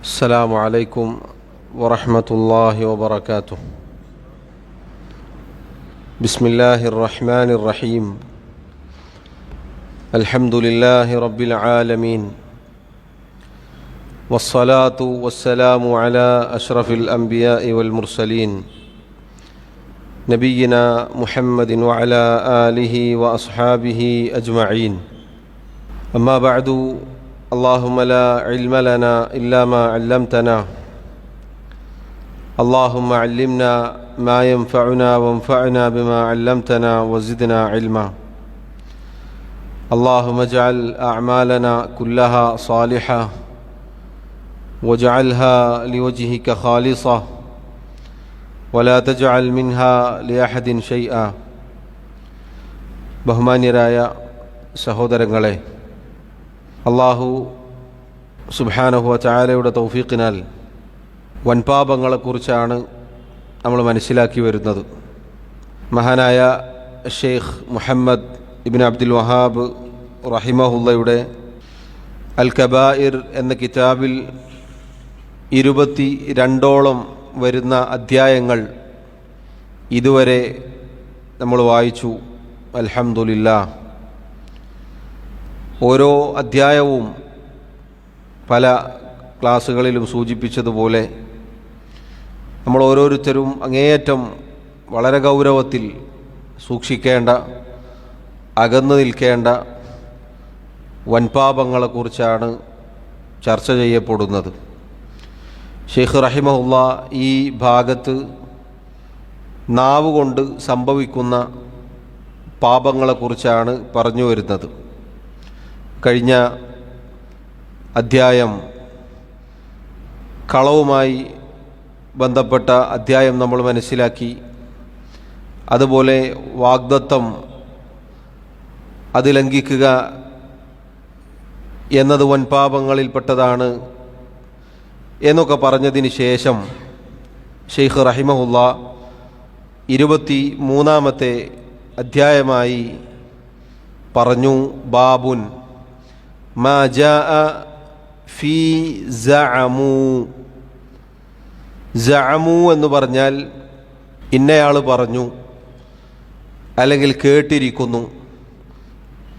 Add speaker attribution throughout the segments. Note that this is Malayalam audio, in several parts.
Speaker 1: السلام عليكم ورحمة الله وبركاته. بسم الله الرحمن الرحيم. الحمد لله رب العالمين، والصلاة والسلام على أشرف الأنبياء والمرسلين نبينا محمد وعلى آله وأصحابه أجمعين. أما بعد، اللهم لا علم لنا إلا ما علمتنا. اللهم علمنا ما ينفعنا وانفعنا بما علمتنا وزدنا علما. اللهم اجعل أعمالنا كلها صالحة واجعلها لوجهك خالصة ولا تجعل منها لأحد شيئا. ബഹുമാന്യരായ സഹോദരങ്ങളെ, അല്ലാഹു സുബ്ഹാനഹു വ തആലയുടെ തൗഫീഖിനാൽ വൻപാപങ്ങളെക്കുറിച്ചാണ് നമ്മൾ മനസ്സിലാക്കി വരുന്നത്. മഹാനായ ഷെയ്ഖ് മുഹമ്മദ് ഇബ്നു അബ്ദുൽ വഹാബ് റഹിമഹുള്ളയുടെ അൽ കബായിർ എന്ന കിതാബിൽ 22ഓളം വരുന്ന അധ്യായങ്ങൾ ഇതുവരെ നമ്മൾ വായിച്ചു. അൽഹംദുലില്ലാഹ്. ഓരോ അധ്യായവും പല ക്ലാസ്സുകളിലും സൂചിപ്പിച്ചതുപോലെ നമ്മൾ ഓരോരുത്തരും അങ്ങേയറ്റം വളരെ ഗൗരവത്തിൽ സൂക്ഷിക്കേണ്ട, അകന്നു നിൽക്കേണ്ട വൻപാപങ്ങളെക്കുറിച്ചാണ് ചർച്ച ചെയ്യപ്പെടുന്നത്. ഷെയ്ഖ് റഹിമഹുള്ള ഈ ഭാഗത്ത് നാവ് കൊണ്ട് സംഭവിക്കുന്ന പാപങ്ങളെക്കുറിച്ചാണ് പറഞ്ഞു വരുന്നത്. കഴിഞ്ഞ അധ്യായം കളവുമായി ബന്ധപ്പെട്ട അധ്യായം നമ്മൾ മനസ്സിലാക്കി. അതുപോലെ വാഗ്ദത്തം അത് ലംഘിക്കുക എന്നത് വൻപാപങ്ങളിൽപ്പെട്ടതാണ് എന്നൊക്കെ പറഞ്ഞതിന് ശേഷം ഷെയ്ഖ് റഹിമഹുള്ള 23-ാമത്തെ അധ്യായമായി പറഞ്ഞു, ബാബുൻ മാ ജാഅ ഫീ സഅമു. സഅമു എന്ന് പറഞ്ഞാൽ ഇന്നയാൾ പറഞ്ഞു, അല്ലെങ്കിൽ കേട്ടിരിക്കുന്നു,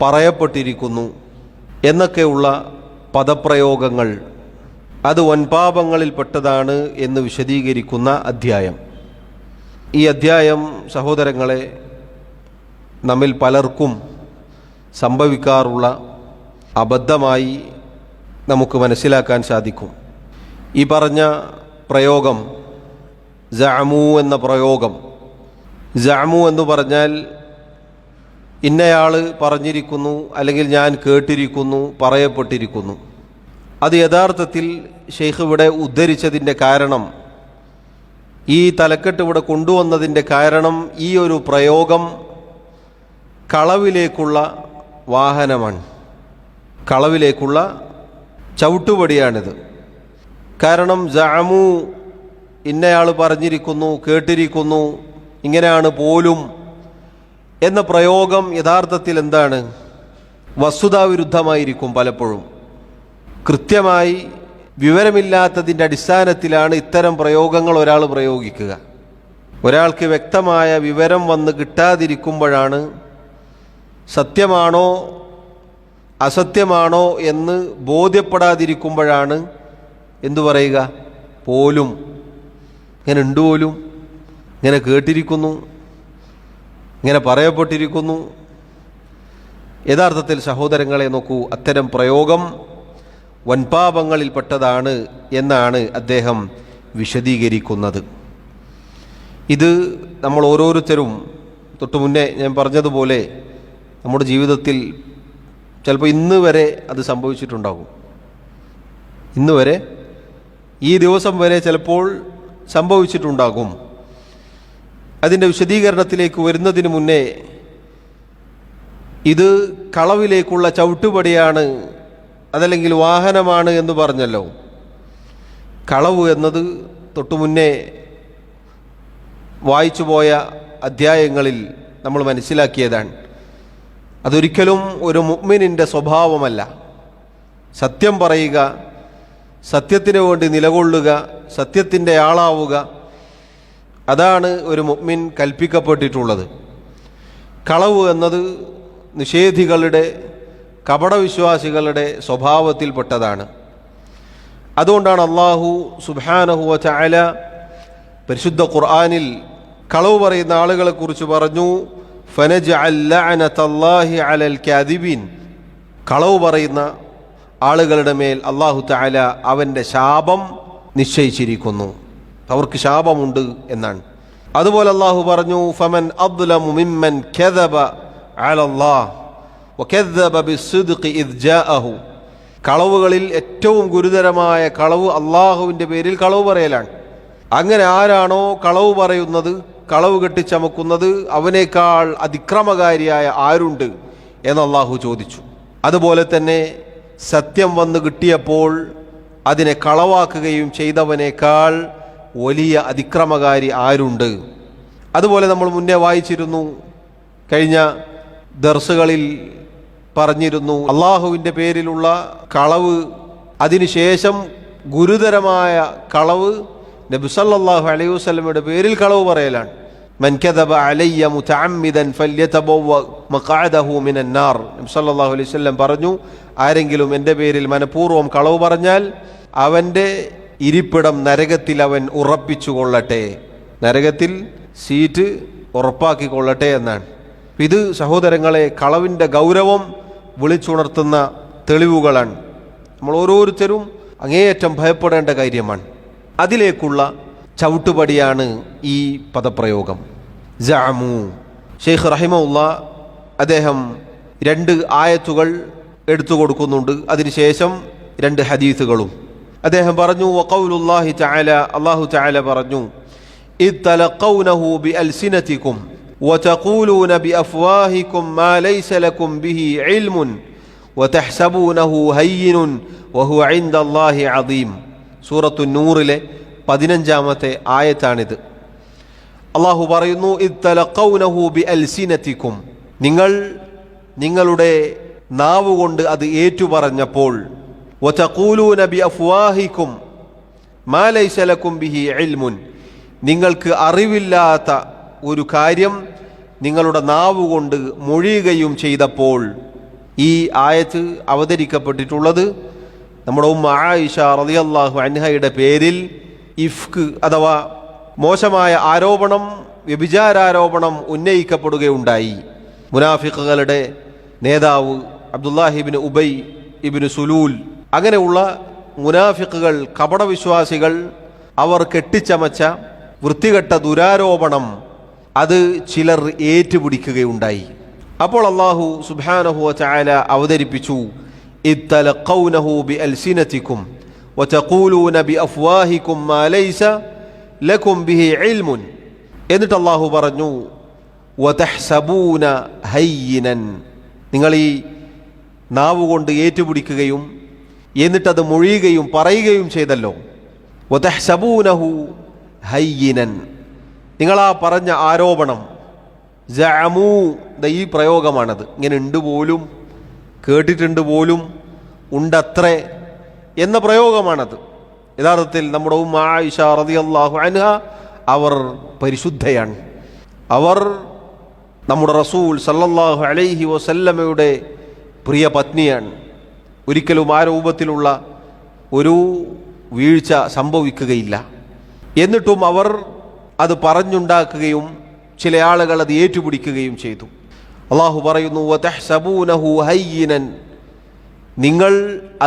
Speaker 1: പറയപ്പെട്ടിരിക്കുന്നു എന്നൊക്കെയുള്ള പദപ്രയോഗങ്ങൾ അത് വൻപാപങ്ങളിൽപ്പെട്ടതാണ് എന്ന് വിശദീകരിക്കുന്ന അധ്യായം. ഈ അധ്യായം സഹോദരങ്ങളെ, നമ്മിൽ പലർക്കും സംഭവിക്കാറുള്ള അബദ്ധമായി നമുക്ക് മനസ്സിലാക്കാൻ സാധിക്കും. ഈ പറഞ്ഞ പ്രയോഗം സഅമു എന്ന പ്രയോഗം, സഅമു എന്ന് പറഞ്ഞാൽ ഇന്നയാൾ പറഞ്ഞിരിക്കുന്നു, അല്ലെങ്കിൽ ഞാൻ കേട്ടിരിക്കുന്നു, പറയപ്പെട്ടിരിക്കുന്നു. അത് യഥാർത്ഥത്തിൽ ഷെയ്ഖ് ഇവിടെ ഉദ്ധരിച്ചതിൻ്റെ കാരണം, ഈ തലക്കെട്ട് ഇവിടെ കൊണ്ടുവന്നതിൻ്റെ കാരണം, ഈ ഒരു പ്രയോഗം കളവിലേക്കുള്ള വാഹനമാണ്, കളവിലേക്കുള്ള ചവിട്ടുപടിയാണിത്. കാരണം സഅമു, ഇന്നയാൾ പറഞ്ഞിരിക്കുന്നു, കേട്ടിരിക്കുന്നു, ഇങ്ങനെയാണ് പോലും എന്ന പ്രയോഗം യഥാർത്ഥത്തിൽ എന്താണ്? വസ്തുതാവിരുദ്ധമായിരിക്കും. പലപ്പോഴും കൃത്യമായി വിവരമില്ലാത്തതിൻ്റെ അടിസ്ഥാനത്തിലാണ് ഇത്തരം പ്രയോഗങ്ങൾ ഒരാൾ പ്രയോഗിക്കുക. ഒരാൾക്ക് വ്യക്തമായ വിവരം വന്ന് കിട്ടാതിരിക്കുമ്പോഴാണ്, സത്യമാണോ അസത്യമാണോ എന്ന് ബോധ്യപ്പെടാതിരിക്കുമ്പോഴാണ് എന്തു പറയുക? പോലും, ഇങ്ങനെ ഉണ്ട്, പോലും ഇങ്ങനെ കേട്ടിരിക്കുന്നു, ഇങ്ങനെ പറയപ്പെട്ടിരിക്കുന്നു. യഥാർത്ഥത്തിൽ സഹോദരങ്ങളെ നോക്കൂ, അത്തരം പ്രയോഗം വൻപാപങ്ങളിൽപ്പെട്ടതാണ് എന്നാണ് അദ്ദേഹം വിശദീകരിക്കുന്നത്. ഇത് നമ്മൾ ഓരോരുത്തരും തൊട്ടു മുന്നേ ഞാൻ പറഞ്ഞതുപോലെ നമ്മുടെ ജീവിതത്തിൽ ചിലപ്പോൾ ഇന്ന് വരെ അത് സംഭവിച്ചിട്ടുണ്ടാകും. ഇന്ന് വരെ, ഈ ദിവസം വരെ ചിലപ്പോൾ സംഭവിച്ചിട്ടുണ്ടാകും. അതിൻ്റെ വിശദീകരണത്തിലേക്ക് വരുന്നതിന് മുന്നേ, ഇത് കളവിലേക്കുള്ള ചവിട്ടുപടിയാണ്, അതല്ലെങ്കിൽ വാഹനമാണ് എന്ന് പറഞ്ഞല്ലോ. കളവ് എന്നത് തൊട്ടു മുന്നേ വായിച്ചു പോയ അധ്യായങ്ങളിൽ നമ്മൾ മനസ്സിലാക്കിയതാണ്. അതൊരിക്കലും ഒരു മുഅ്മിനിൻ്റെ സ്വഭാവമല്ല. സത്യം പറയുക, സത്യത്തിന് വേണ്ടി നിലകൊള്ളുക, സത്യത്തിൻ്റെ ആളാവുക, അതാണ് ഒരു മുഅ്മിൻ കൽപ്പിക്കപ്പെട്ടിട്ടുള്ളത്. കളവ് എന്നത് നിഷേധികളുടെ, കപടവിശ്വാസികളുടെ സ്വഭാവത്തിൽപ്പെട്ടതാണ്. അതുകൊണ്ടാണ് അല്ലാഹു സുബ്ഹാനഹു വ തആല പരിശുദ്ധ ഖുർആനിൽ കളവ് പറയുന്ന ആളുകളെക്കുറിച്ച് പറഞ്ഞു, ഫനജ്അൽ ലഅനതല്ലാഹി അലൽ കാദിബീൻ. കളവ് പറയുന്ന ആളുകളുടെ മേൽ അല്ലാഹു തആല അവൻ്റെ ശാപം നിശ്ചയിച്ചിരിക്കുന്നു, അവർക്ക് ശാപമുണ്ട് എന്നാണ്. അതുപോലെ അല്ലാഹു പറഞ്ഞു, ഫമൻ അദ്ലമു മിമ്മൻ കദബ അലല്ലാഹ് വകദബ ബിസ്സിദ്ഖി ഇദ് ജാഅഹു. കളവുകളിൽ ഏറ്റവും ഗുരുതരമായ കളവ് അള്ളാഹുവിൻ്റെ പേരിൽ കളവ് പറയലാണ്. അങ്ങനെ ആരാണോ കളവ് പറയുന്നത്, കളവ് കെട്ടിച്ചമക്കുന്നത്, അവനേക്കാൾ അതിക്രമകാരിയായ ആരുണ്ട് എന്ന് അള്ളാഹു ചോദിച്ചു. അതുപോലെ തന്നെ സത്യം വന്ന് കിട്ടിയപ്പോൾ അതിനെ കളവാക്കുകയും ചെയ്തവനേക്കാൾ വലിയ അതിക്രമകാരി ആരുണ്ട്. അതുപോലെ നമ്മൾ മുന്നേ വായിച്ചിരുന്നു, കഴിഞ്ഞ ദർസുകളിൽ പറഞ്ഞിരുന്നു, അള്ളാഹുവിൻ്റെ പേരിലുള്ള കളവ്, അതിനുശേഷം ഗുരുതരമായ കളവ് നബി സല്ലല്ലാഹു അലൈഹി വസല്ലമയുടെ പേരിൽ കളവ് പറയലാണ്. മൻ കദബ അലയ്യ മുതഅമ്മിദൻ ഫല്യതബവ്വ മഖഅദഹു മിനൻ നാർ. നബി സല്ലല്ലാഹു അലൈഹി വസല്ലം പറഞ്ഞു, ആരെങ്കിലും എൻ്റെ പേരിൽ മനഃപൂർവ്വം കളവ് പറഞ്ഞാൽ അവൻ്റെ ഇരിപ്പിടം നരകത്തിൽ അവൻ ഉറപ്പിച്ചു കൊള്ളട്ടെ, നരകത്തിൽ സീറ്റ് ഉറപ്പാക്കിക്കൊള്ളട്ടെ എന്നാണ്. ഇത് സഹോദരങ്ങളെ കളവിൻ്റെ ഗൗരവം വിളിച്ചുണർത്തുന്ന തെളിവുകളാണ്. നമ്മൾ ഓരോരുത്തരും അങ്ങേയറ്റം ഭയപ്പെടേണ്ട കാര്യമാണ്. അതിലേക്കുള്ള ചവിട്ടുപടിയാണ് ഈ പദപ്രയോഗം ജഅമു. ഷെയ്ഖ് റഹിമഹുല്ലാ അദ്ദേഹം 2 ആയത്തുകൾ എടുത്തു കൊടുക്കുന്നുണ്ട്, അതിനുശേഷം 2 ഹദീസുകളും. അദ്ദേഹം പറഞ്ഞു, വഖൗലുല്ലാഹി തആല, അല്ലാഹു തആല പറഞ്ഞു, ഇദ് തലഖൗനഹു ബിഅൽസിനതികും വതഖൂലൂന ബിഅഫ്വാഹികും മാ ലൈസ ലക്കും ബിഹി ഇൽമുൻ വതഹ്സബൂനഹു ഹയ്യിനുൻ വഹുവ ഇൻദല്ലാഹി അദീം. സൂറത്തു നൂറിലെ 15-ാമത്തെ ആയത്താണിത്. അല്ലാഹു പറയുന്നു, ഇദ് തലഖൗനഹു ബിഅൽസിനതികും, നിങ്ങൾ നിങ്ങളുടെ നാവുകൊണ്ട് അത് ഏറ്റുപറഞ്ഞപ്പോൾ, വതഖൂലൂന ബിഅഫ്വാഹികും മാ ലൈസ ലക്കും ബിഹി ഇൽമുൻ, നിങ്ങൾക്ക് അറിവില്ലാത്ത ഒരു കാര്യം നിങ്ങളുടെ നാവുകൊണ്ട് മൊഴിയുകയും ചെയ്തപ്പോൾ. ഈ ആയത്ത് അവതരിക്കപ്പെട്ടിട്ടുള്ളത് നമ്മുടെ ഉമ്മ ആയിഷ റളിയല്ലാഹു അൻഹയുടെ പേരിൽ ഇഫ്ക് അഥവാ മോശമായ ആരോപണം, വ്യഭിചാരാരോപണം ഉന്നയിക്കപ്പെടുകയുണ്ടായി. മുനാഫിഖുകളുടെ നേതാവ് അബ്ദുല്ലാഹി ഇബ്നു ഉബൈ ഇബ്നു സുലൂൽ, അങ്ങനെയുള്ള മുനാഫിഖുകൾ, കപടവിശ്വാസികൾ, അവർ കെട്ടിച്ചമച്ച വൃത്തികെട്ട ദുരാരോപണം അത് ചിലർ ഏറ്റുപിടിക്കുകയുണ്ടായി. അപ്പോൾ അല്ലാഹു സുബ്ഹാനഹു വ തആല അവതരിപ്പിച്ചു, ഇദ് തലഖൗനഹു ബിഅൽസിനതികും വതഖൂലൂന ബിഅഫ്വാഹികും മാ ലൈസ ലക്കും ബിഹി ഇൽമുൻ. എന്നിട്ട് അല്ലാഹു പറഞ്ഞു, വതഹ്സബൂന ഹയ്യിനൻ, നിങ്ങൾ ഈ നാവുകൊണ്ട് ഏറ്റുപിടിക്കുകയും എന്നിട്ടത് മൊഴിയുകയും പറയുകയും ചെയ്തല്ലോ. വതഹ്സബൂനഹു ഹയ്യിനൻ, നിങ്ങളാ പറഞ്ഞ ആരോപണം, ജഅമൂ, ഈ പ്രയോഗമാണത്. ഇങ്ങനെ ഉണ്ട് പോലും, കേട്ടിട്ടുണ്ട് പോലും, ഉണ്ടത്രേ എന്ന പ്രയോഗമാണത്. യഥാർത്ഥത്തിൽ നമ്മുടെ ഉമ്മ ആയിഷ റളിയല്ലാഹു അൻഹ അവർ പരിശുദ്ധയാണ്. അവർ നമ്മുടെ റസൂൽ സല്ലല്ലാഹു അലൈഹി വസല്ലമയുടെ പ്രിയ പത്നിയാണ്. ഒരിക്കലും ആ രൂപത്തിലുള്ള ഒരു വീഴ്ച സംഭവിക്കുകയില്ല. എന്നിട്ടും അവർ അത് പറഞ്ഞുണ്ടാക്കുകയും ചില ആളുകൾ അത് ഏറ്റുപിടിക്കുകയും ചെയ്തു. അല്ലാഹു പറയുന്നു, വതഹ്സബൂനഹു ഹയ്യിനൻ, നിങ്ങൾ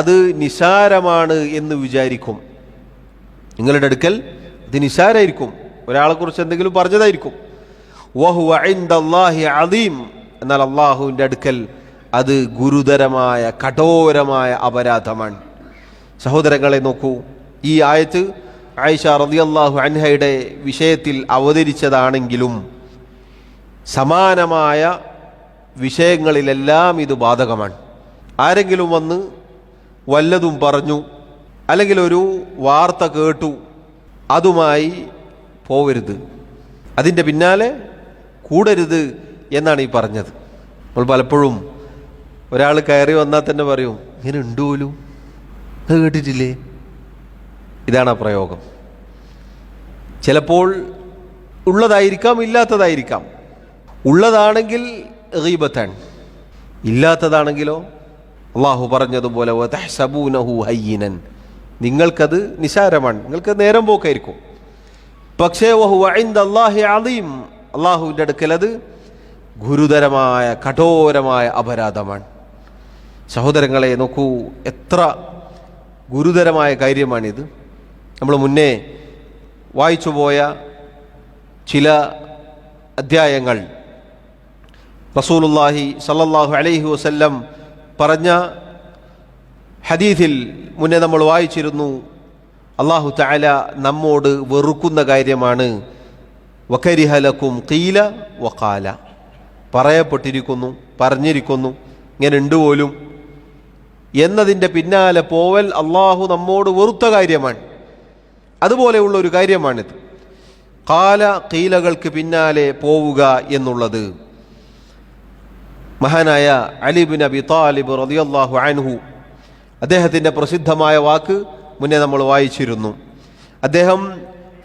Speaker 1: അത് നിസാരമാണ് എന്ന് വിചാരിക്കും. നിങ്ങളുടെ അടുക്കൽ ഇത് നിസാരമായിരിക്കും, ഒരാളെക്കുറിച്ച് എന്തെങ്കിലും പറഞ്ഞതായിരിക്കും. വഹുവ ഇൻദല്ലാഹി അദീം, എന്നാൽ അള്ളാഹുവിൻ്റെ അടുക്കൽ അത് ഗുരുതരമായ കഠോരമായ അപരാധമാണ്. സഹോദരങ്ങളെ നോക്കൂ, ഈ ആയത്ത് ആയിഷ റളിയല്ലാഹു അൻഹയുടെ വിഷയത്തിൽ അവതരിച്ചതാണെങ്കിലും സമാനമായ വിഷയങ്ങളിലെല്ലാം ഇത് ബാധകമാണ്. ആരെങ്കിലും വന്ന് വല്ലതും പറഞ്ഞു, അല്ലെങ്കിൽ ഒരു വാർത്ത കേട്ടു, അതുമായി പോവരുത്, അതിൻ്റെ പിന്നാലെ കൂടരുത് എന്നാണ് ഈ പറഞ്ഞത്. നമ്മൾ പലപ്പോഴും ഒരാൾ കയറി വന്നാൽ തന്നെ പറയും, ഇങ്ങനെ ഉണ്ട് പോലും, അത് കേട്ടിട്ടില്ലേ, ഇതാണ് ആ പ്രയോഗം. ചിലപ്പോൾ ഉള്ളതായിരിക്കാം, ഇല്ലാത്തതായിരിക്കാം. ഉള്ളതാണെങ്കിൽ ഗീബത്താണ്, ഇല്ലാത്തതാണെങ്കിലോ അള്ളാഹു പറഞ്ഞതുപോലെ വതഹ്സബൂനഹു ഹയ്യിനൻ, നിങ്ങൾക്കത് നിസാരമാണ്, നിങ്ങൾക്ക് നേരം പോക്കായിരിക്കും. പക്ഷേ വഹുവ ഇൻദല്ലാഹി അളീം, അള്ളാഹുവിൻ്റെ അടുക്കൽ അത് ഗുരുതരമായ കഠോരമായ അപരാധമാണ്. സഹോദരങ്ങളെ നോക്കൂ, എത്ര ഗുരുതരമായ കാര്യമാണിത്. നമ്മൾ മുന്നേ വായിച്ചുപോയ ചില അധ്യായങ്ങൾ റസൂലുള്ളാഹി സല്ലല്ലാഹു അലൈഹി വസല്ലം പറഞ്ഞ ഹദീസിൽ മുന്നേ നമ്മൾ വായിച്ചിരുന്നു. അല്ലാഹു തആല നമ്മോട് വെറുക്കുന്ന കാര്യമാണ് വകരിഹ ലക്കും ഖീല വഖാല, പറയപ്പെട്ടിരിക്കുന്നു, പറഞ്ഞിരിക്കുന്നു, ഇങ്ങനെ ഉണ്ട് പോലും എന്നതിൻ്റെ പിന്നാലെ പോവൽ അള്ളാഹു നമ്മോട് വെറുത്ത കാര്യമാണ്. അതുപോലെയുള്ള ഒരു കാര്യമാണിത്. ഖാല, ഖീലകൾക്ക് പിന്നാലെ പോവുക എന്നുള്ളത്. മഹാനായ അലി ബിൻ അബി താലിബ് റളിയല്ലാഹു അൻഹു, അദ്ദേഹത്തിൻ്റെ പ്രസിദ്ധമായ വാക്ക് മുന്നേ നമ്മൾ വായിച്ചിരുന്നു. അദ്ദേഹം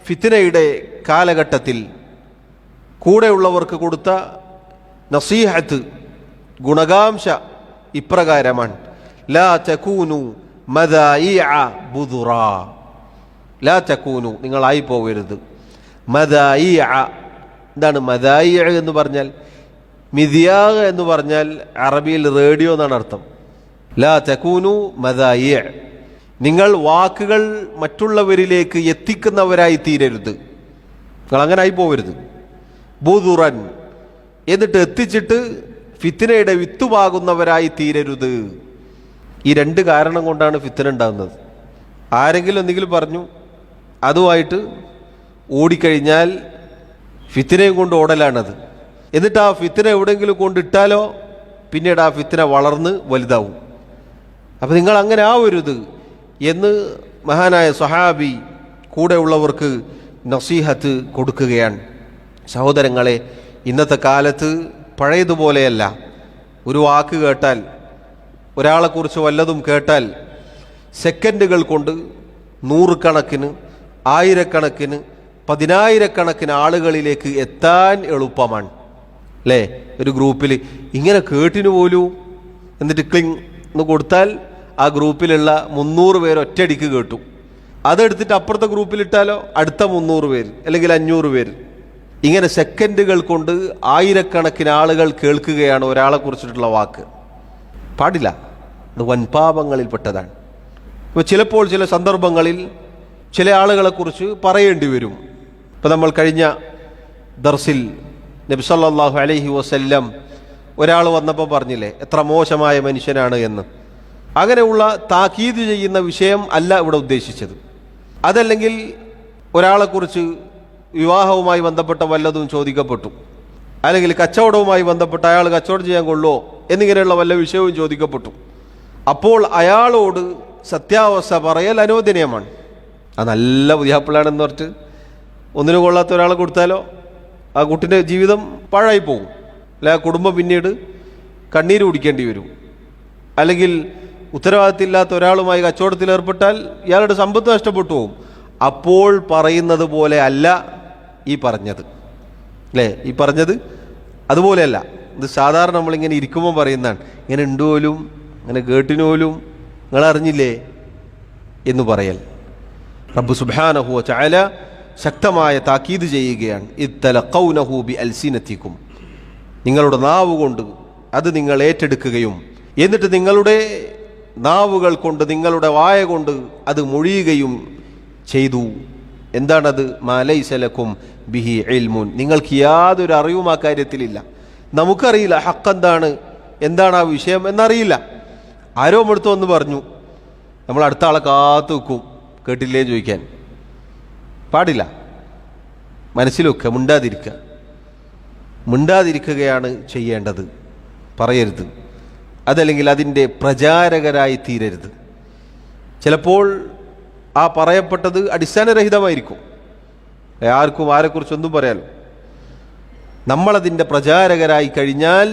Speaker 1: ഫിത്നയുടെ കാലഘട്ടത്തിൽ കൂടെയുള്ളവർക്ക് കൊടുത്ത നസീഹത്ത്, ഗുണകാംശ ഇപ്രകാരമാണ്: ലാ തകൂനു മദായിഅ ബുദുറാ, ലാ തകൂനു, നിങ്ങളായി പോകരുത്. മദായിഅ, എന്താണ് മദായിഅ എന്ന് പറഞ്ഞാൽ? മിദിയാഗ് എന്ന് പറഞ്ഞാൽ അറബിയിൽ റേഡിയോ എന്നാണ് അർത്ഥം. ലാ തകൂനു മദായിഅ, നിങ്ങൾ വാക്കുകൾ മറ്റുള്ളവരിലേക്ക് എത്തിക്കുന്നവരായി തീരരുത്, നിങ്ങൾ അങ്ങനെ ആയി പോകരുത്. ബുദുറൻ, എന്നിട്ട് എത്തിച്ചിട്ട് ഫിത്നയുടെ വിത്തുപാകുന്നവരായി തീരരുത്. ഈ രണ്ട് കാരണം കൊണ്ടാണ് ഫിത്ന ഉണ്ടാകുന്നത്. ആരെങ്കിലും എന്തെങ്കിലും പറഞ്ഞു അതുമായിട്ട് ഓടിക്കഴിഞ്ഞാൽ ഫിത്നയും കൊണ്ട് ഓടലാണത്. എന്നിട്ട് ആ ഫിത്ന എവിടെയെങ്കിലും കൊണ്ടിട്ടാലോ പിന്നീട് ആ ഫിത്ന വളർന്ന് വലുതാവും. അപ്പം നിങ്ങൾ അങ്ങനെ ആവരുത് എന്ന് മഹാനായ സ്വഹാബി കൂടെയുള്ളവർക്ക് നസീഹത്ത് കൊടുക്കുകയാണ്. സഹോദരങ്ങളെ, ഇന്നത്തെ കാലത്ത് പഴയതുപോലെയല്ല. ഒരു വാക്ക് കേട്ടാൽ, ഒരാളെക്കുറിച്ച് വല്ലതും കേട്ടാൽ സെക്കൻഡുകൾ കൊണ്ട് നൂറുകണക്കിന്, ആയിരക്കണക്കിന്, പതിനായിരക്കണക്കിന് ആളുകളിലേക്ക് എത്താൻ എളുപ്പമാണ് അല്ലേ? ഒരു ഗ്രൂപ്പിൽ ഇങ്ങനെ കേട്ടിന് പോലും എന്നിട്ട് ക്ലിങ് എന്ന് കൊടുത്താൽ ആ ഗ്രൂപ്പിലുള്ള 300 പേര് ഒറ്റയടിക്ക് കേട്ടു. അതെടുത്തിട്ട് അപ്പുറത്തെ ഗ്രൂപ്പിലിട്ടാലോ അടുത്ത 300 പേര് അല്ലെങ്കിൽ 500 പേര്. ഇങ്ങനെ സെക്കൻഡുകൾ കൊണ്ട് ആയിരക്കണക്കിന് ആളുകൾ കേൾക്കുകയാണ് ഒരാളെ കുറിച്ചിട്ടുള്ള വാക്ക്. പാടില്ല, അത് വൻപാപങ്ങളിൽപ്പെട്ടതാണ്. ഇപ്പോൾ ചിലപ്പോൾ ചില സന്ദർഭങ്ങളിൽ ചില ആളുകളെക്കുറിച്ച് പറയേണ്ടി വരും. ഇപ്പോൾ നമ്മൾ കഴിഞ്ഞ ദർസിൽ നബി സല്ലല്ലാഹു അലൈഹി വസല്ലം ഒരാൾ വന്നപ്പോൾ പറഞ്ഞില്ലേ എത്ര മോശമായ മനുഷ്യനാണ് എന്ന്. അങ്ങനെയുള്ള താക്കീത് ചെയ്യുന്ന വിഷയം അല്ല ഇവിടെ ഉദ്ദേശിച്ചത്. അതല്ലെങ്കിൽ ഒരാളെക്കുറിച്ച് വിവാഹവുമായി ബന്ധപ്പെട്ട വല്ലതും ചോദിക്കപ്പെട്ടു, അല്ലെങ്കിൽ കച്ചവടവുമായി ബന്ധപ്പെട്ട അയാൾ കച്ചവടം ചെയ്യാൻ കൊള്ളുമോ എന്നിങ്ങനെയുള്ള വല്ല വിഷയവും ചോദിക്കപ്പെട്ടു. അപ്പോൾ അയാളോട് സത്യാവസ്ഥ പറയൽ അനുവദനീയമാണ്. അത് നല്ല പുതിയാപ്പിളാണെന്ന് പറഞ്ഞിട്ട് ഒന്നിനും കൊള്ളാത്ത ഒരാളെ കൊടുത്താലോ ആ കുട്ടിൻ്റെ ജീവിതം പാഴായി പോകും, അല്ലെ ആ കുടുംബം പിന്നീട് കണ്ണീര് കുടിക്കേണ്ടി വരും. അല്ലെങ്കിൽ ഉത്തരവാദിത്തമില്ലാത്ത ഒരാളുമായി കച്ചവടത്തിൽ ഏർപ്പെട്ടാൽ ഇയാളുടെ സമ്പത്ത് നഷ്ടപ്പെട്ടു പോകും. അപ്പോൾ പറയുന്നത് പോലെ അല്ല ഈ പറഞ്ഞത്, അല്ലേ? ഈ പറഞ്ഞത് അതുപോലെയല്ല. ഇത് സാധാരണ നമ്മളിങ്ങനെ ഇരിക്കുമ്പോൾ പറയുന്നതാണ്. ഇങ്ങനെ ഉണ്ടുപോലും, അങ്ങനെ കേട്ടിനുപോലും നിങ്ങളറിഞ്ഞില്ലേ എന്ന് പറയൽ. റബ്ബ് സുബ്ഹാനഹു വ തആല ശക്തമായ താക്കീത് ചെയ്യുകയാണ്. ഇത്തലഖൗനഹു ബിഅൽസിനതികും, നിങ്ങളുടെ നാവ് കൊണ്ട് അത് നിങ്ങൾ ഏറ്റെടുക്കുകയും എന്നിട്ട് നിങ്ങളുടെ നാവുകൾ കൊണ്ട്, നിങ്ങളുടെ വായ കൊണ്ട് അത് മൊഴിയുകയും ചെയ്തു. എന്താണത്? മാ ലൈസ ലക്കും ബിഹി ഇൽമുൻ, നിങ്ങൾക്ക് യാതൊരു അറിവും ആ കാര്യത്തിലില്ല. നമുക്കറിയില്ല ഹക്ക് എന്താണ് ആ വിഷയം എന്നറിയില്ല. ആരോ അടുത്ത് വന്ന് പറഞ്ഞു, നമ്മൾ അടുത്ത ആളെ കാത്തു വെക്കും കേട്ടില്ലേ ചോദിക്കാൻ. പാടില്ല. മനസ്സിൽ വെക്കുക, മിണ്ടാതിരിക്കുകയാണ് ചെയ്യേണ്ടത്, പറയരുത്. അതല്ലെങ്കിൽ അതിൻ്റെ പ്രചാരകരായി തീരരുത്. ചിലപ്പോൾ ആ പറയപ്പെട്ടത് അടിസ്ഥാനരഹിതമായിരിക്കും, ആർക്കും ആരെക്കുറിച്ചൊന്നും പറയാലോ. നമ്മളതിൻ്റെ പ്രചാരകരായി കഴിഞ്ഞാൽ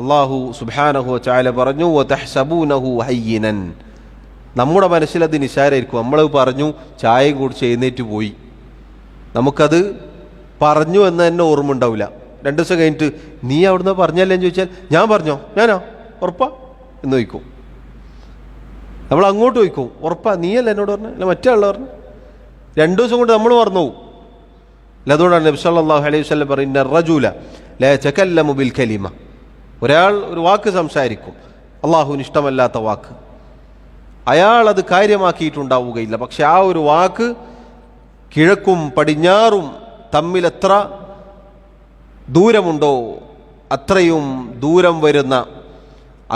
Speaker 1: അള്ളാഹു സുബ്ഹാനഹു വ തആല പറഞ്ഞു വതഹ്സബൂനഹു ഹയ്യിനൻ, നമ്മുടെ മനസ്സിലത് നിസ്സാരമായിരിക്കും. നമ്മളത് പറഞ്ഞു, ചായയും കുടിച്ച് എഴുന്നേറ്റ് പോയി, നമുക്കത് പറഞ്ഞു എന്ന് തന്നെ ഓർമ്മ ഉണ്ടാവില്ല. 2 ദിവസം കഴിഞ്ഞിട്ട് നീ അവിടുന്ന് പറഞ്ഞല്ലേന്ന് ചോദിച്ചാൽ ഞാൻ പറഞ്ഞോ, ഞാനോ, ഉറപ്പാ എന്ന് ചോദിക്കും. നമ്മൾ അങ്ങോട്ട് ചോദിക്കും, ഉറപ്പാ നീയല്ല എന്നോട് പറഞ്ഞു, അല്ല മറ്റേ ആളെ പറഞ്ഞു. 2 ദിവസം കൊണ്ട് നമ്മൾ മറന്നു പോകും. അതുകൊണ്ടാണ് നബി സല്ലല്ലാഹു അലൈഹി വസല്ലം പറയുന്ന റജുല ലാ യതകല്ലമു ബിൽ കലിമ, ഒരാൾ ഒരു വാക്ക് സംസാരിക്കും, അള്ളാഹുവിന് ഇഷ്ടമല്ലാത്ത വാക്ക്, അയാൾ അത് കാര്യമാക്കിയിട്ടുണ്ടാവുകയില്ല. പക്ഷെ ആ ഒരു വാക്ക് കിഴക്കും പടിഞ്ഞാറും തമ്മിൽ എത്ര ദൂരമുണ്ടോ അത്രയും ദൂരം വരുന്ന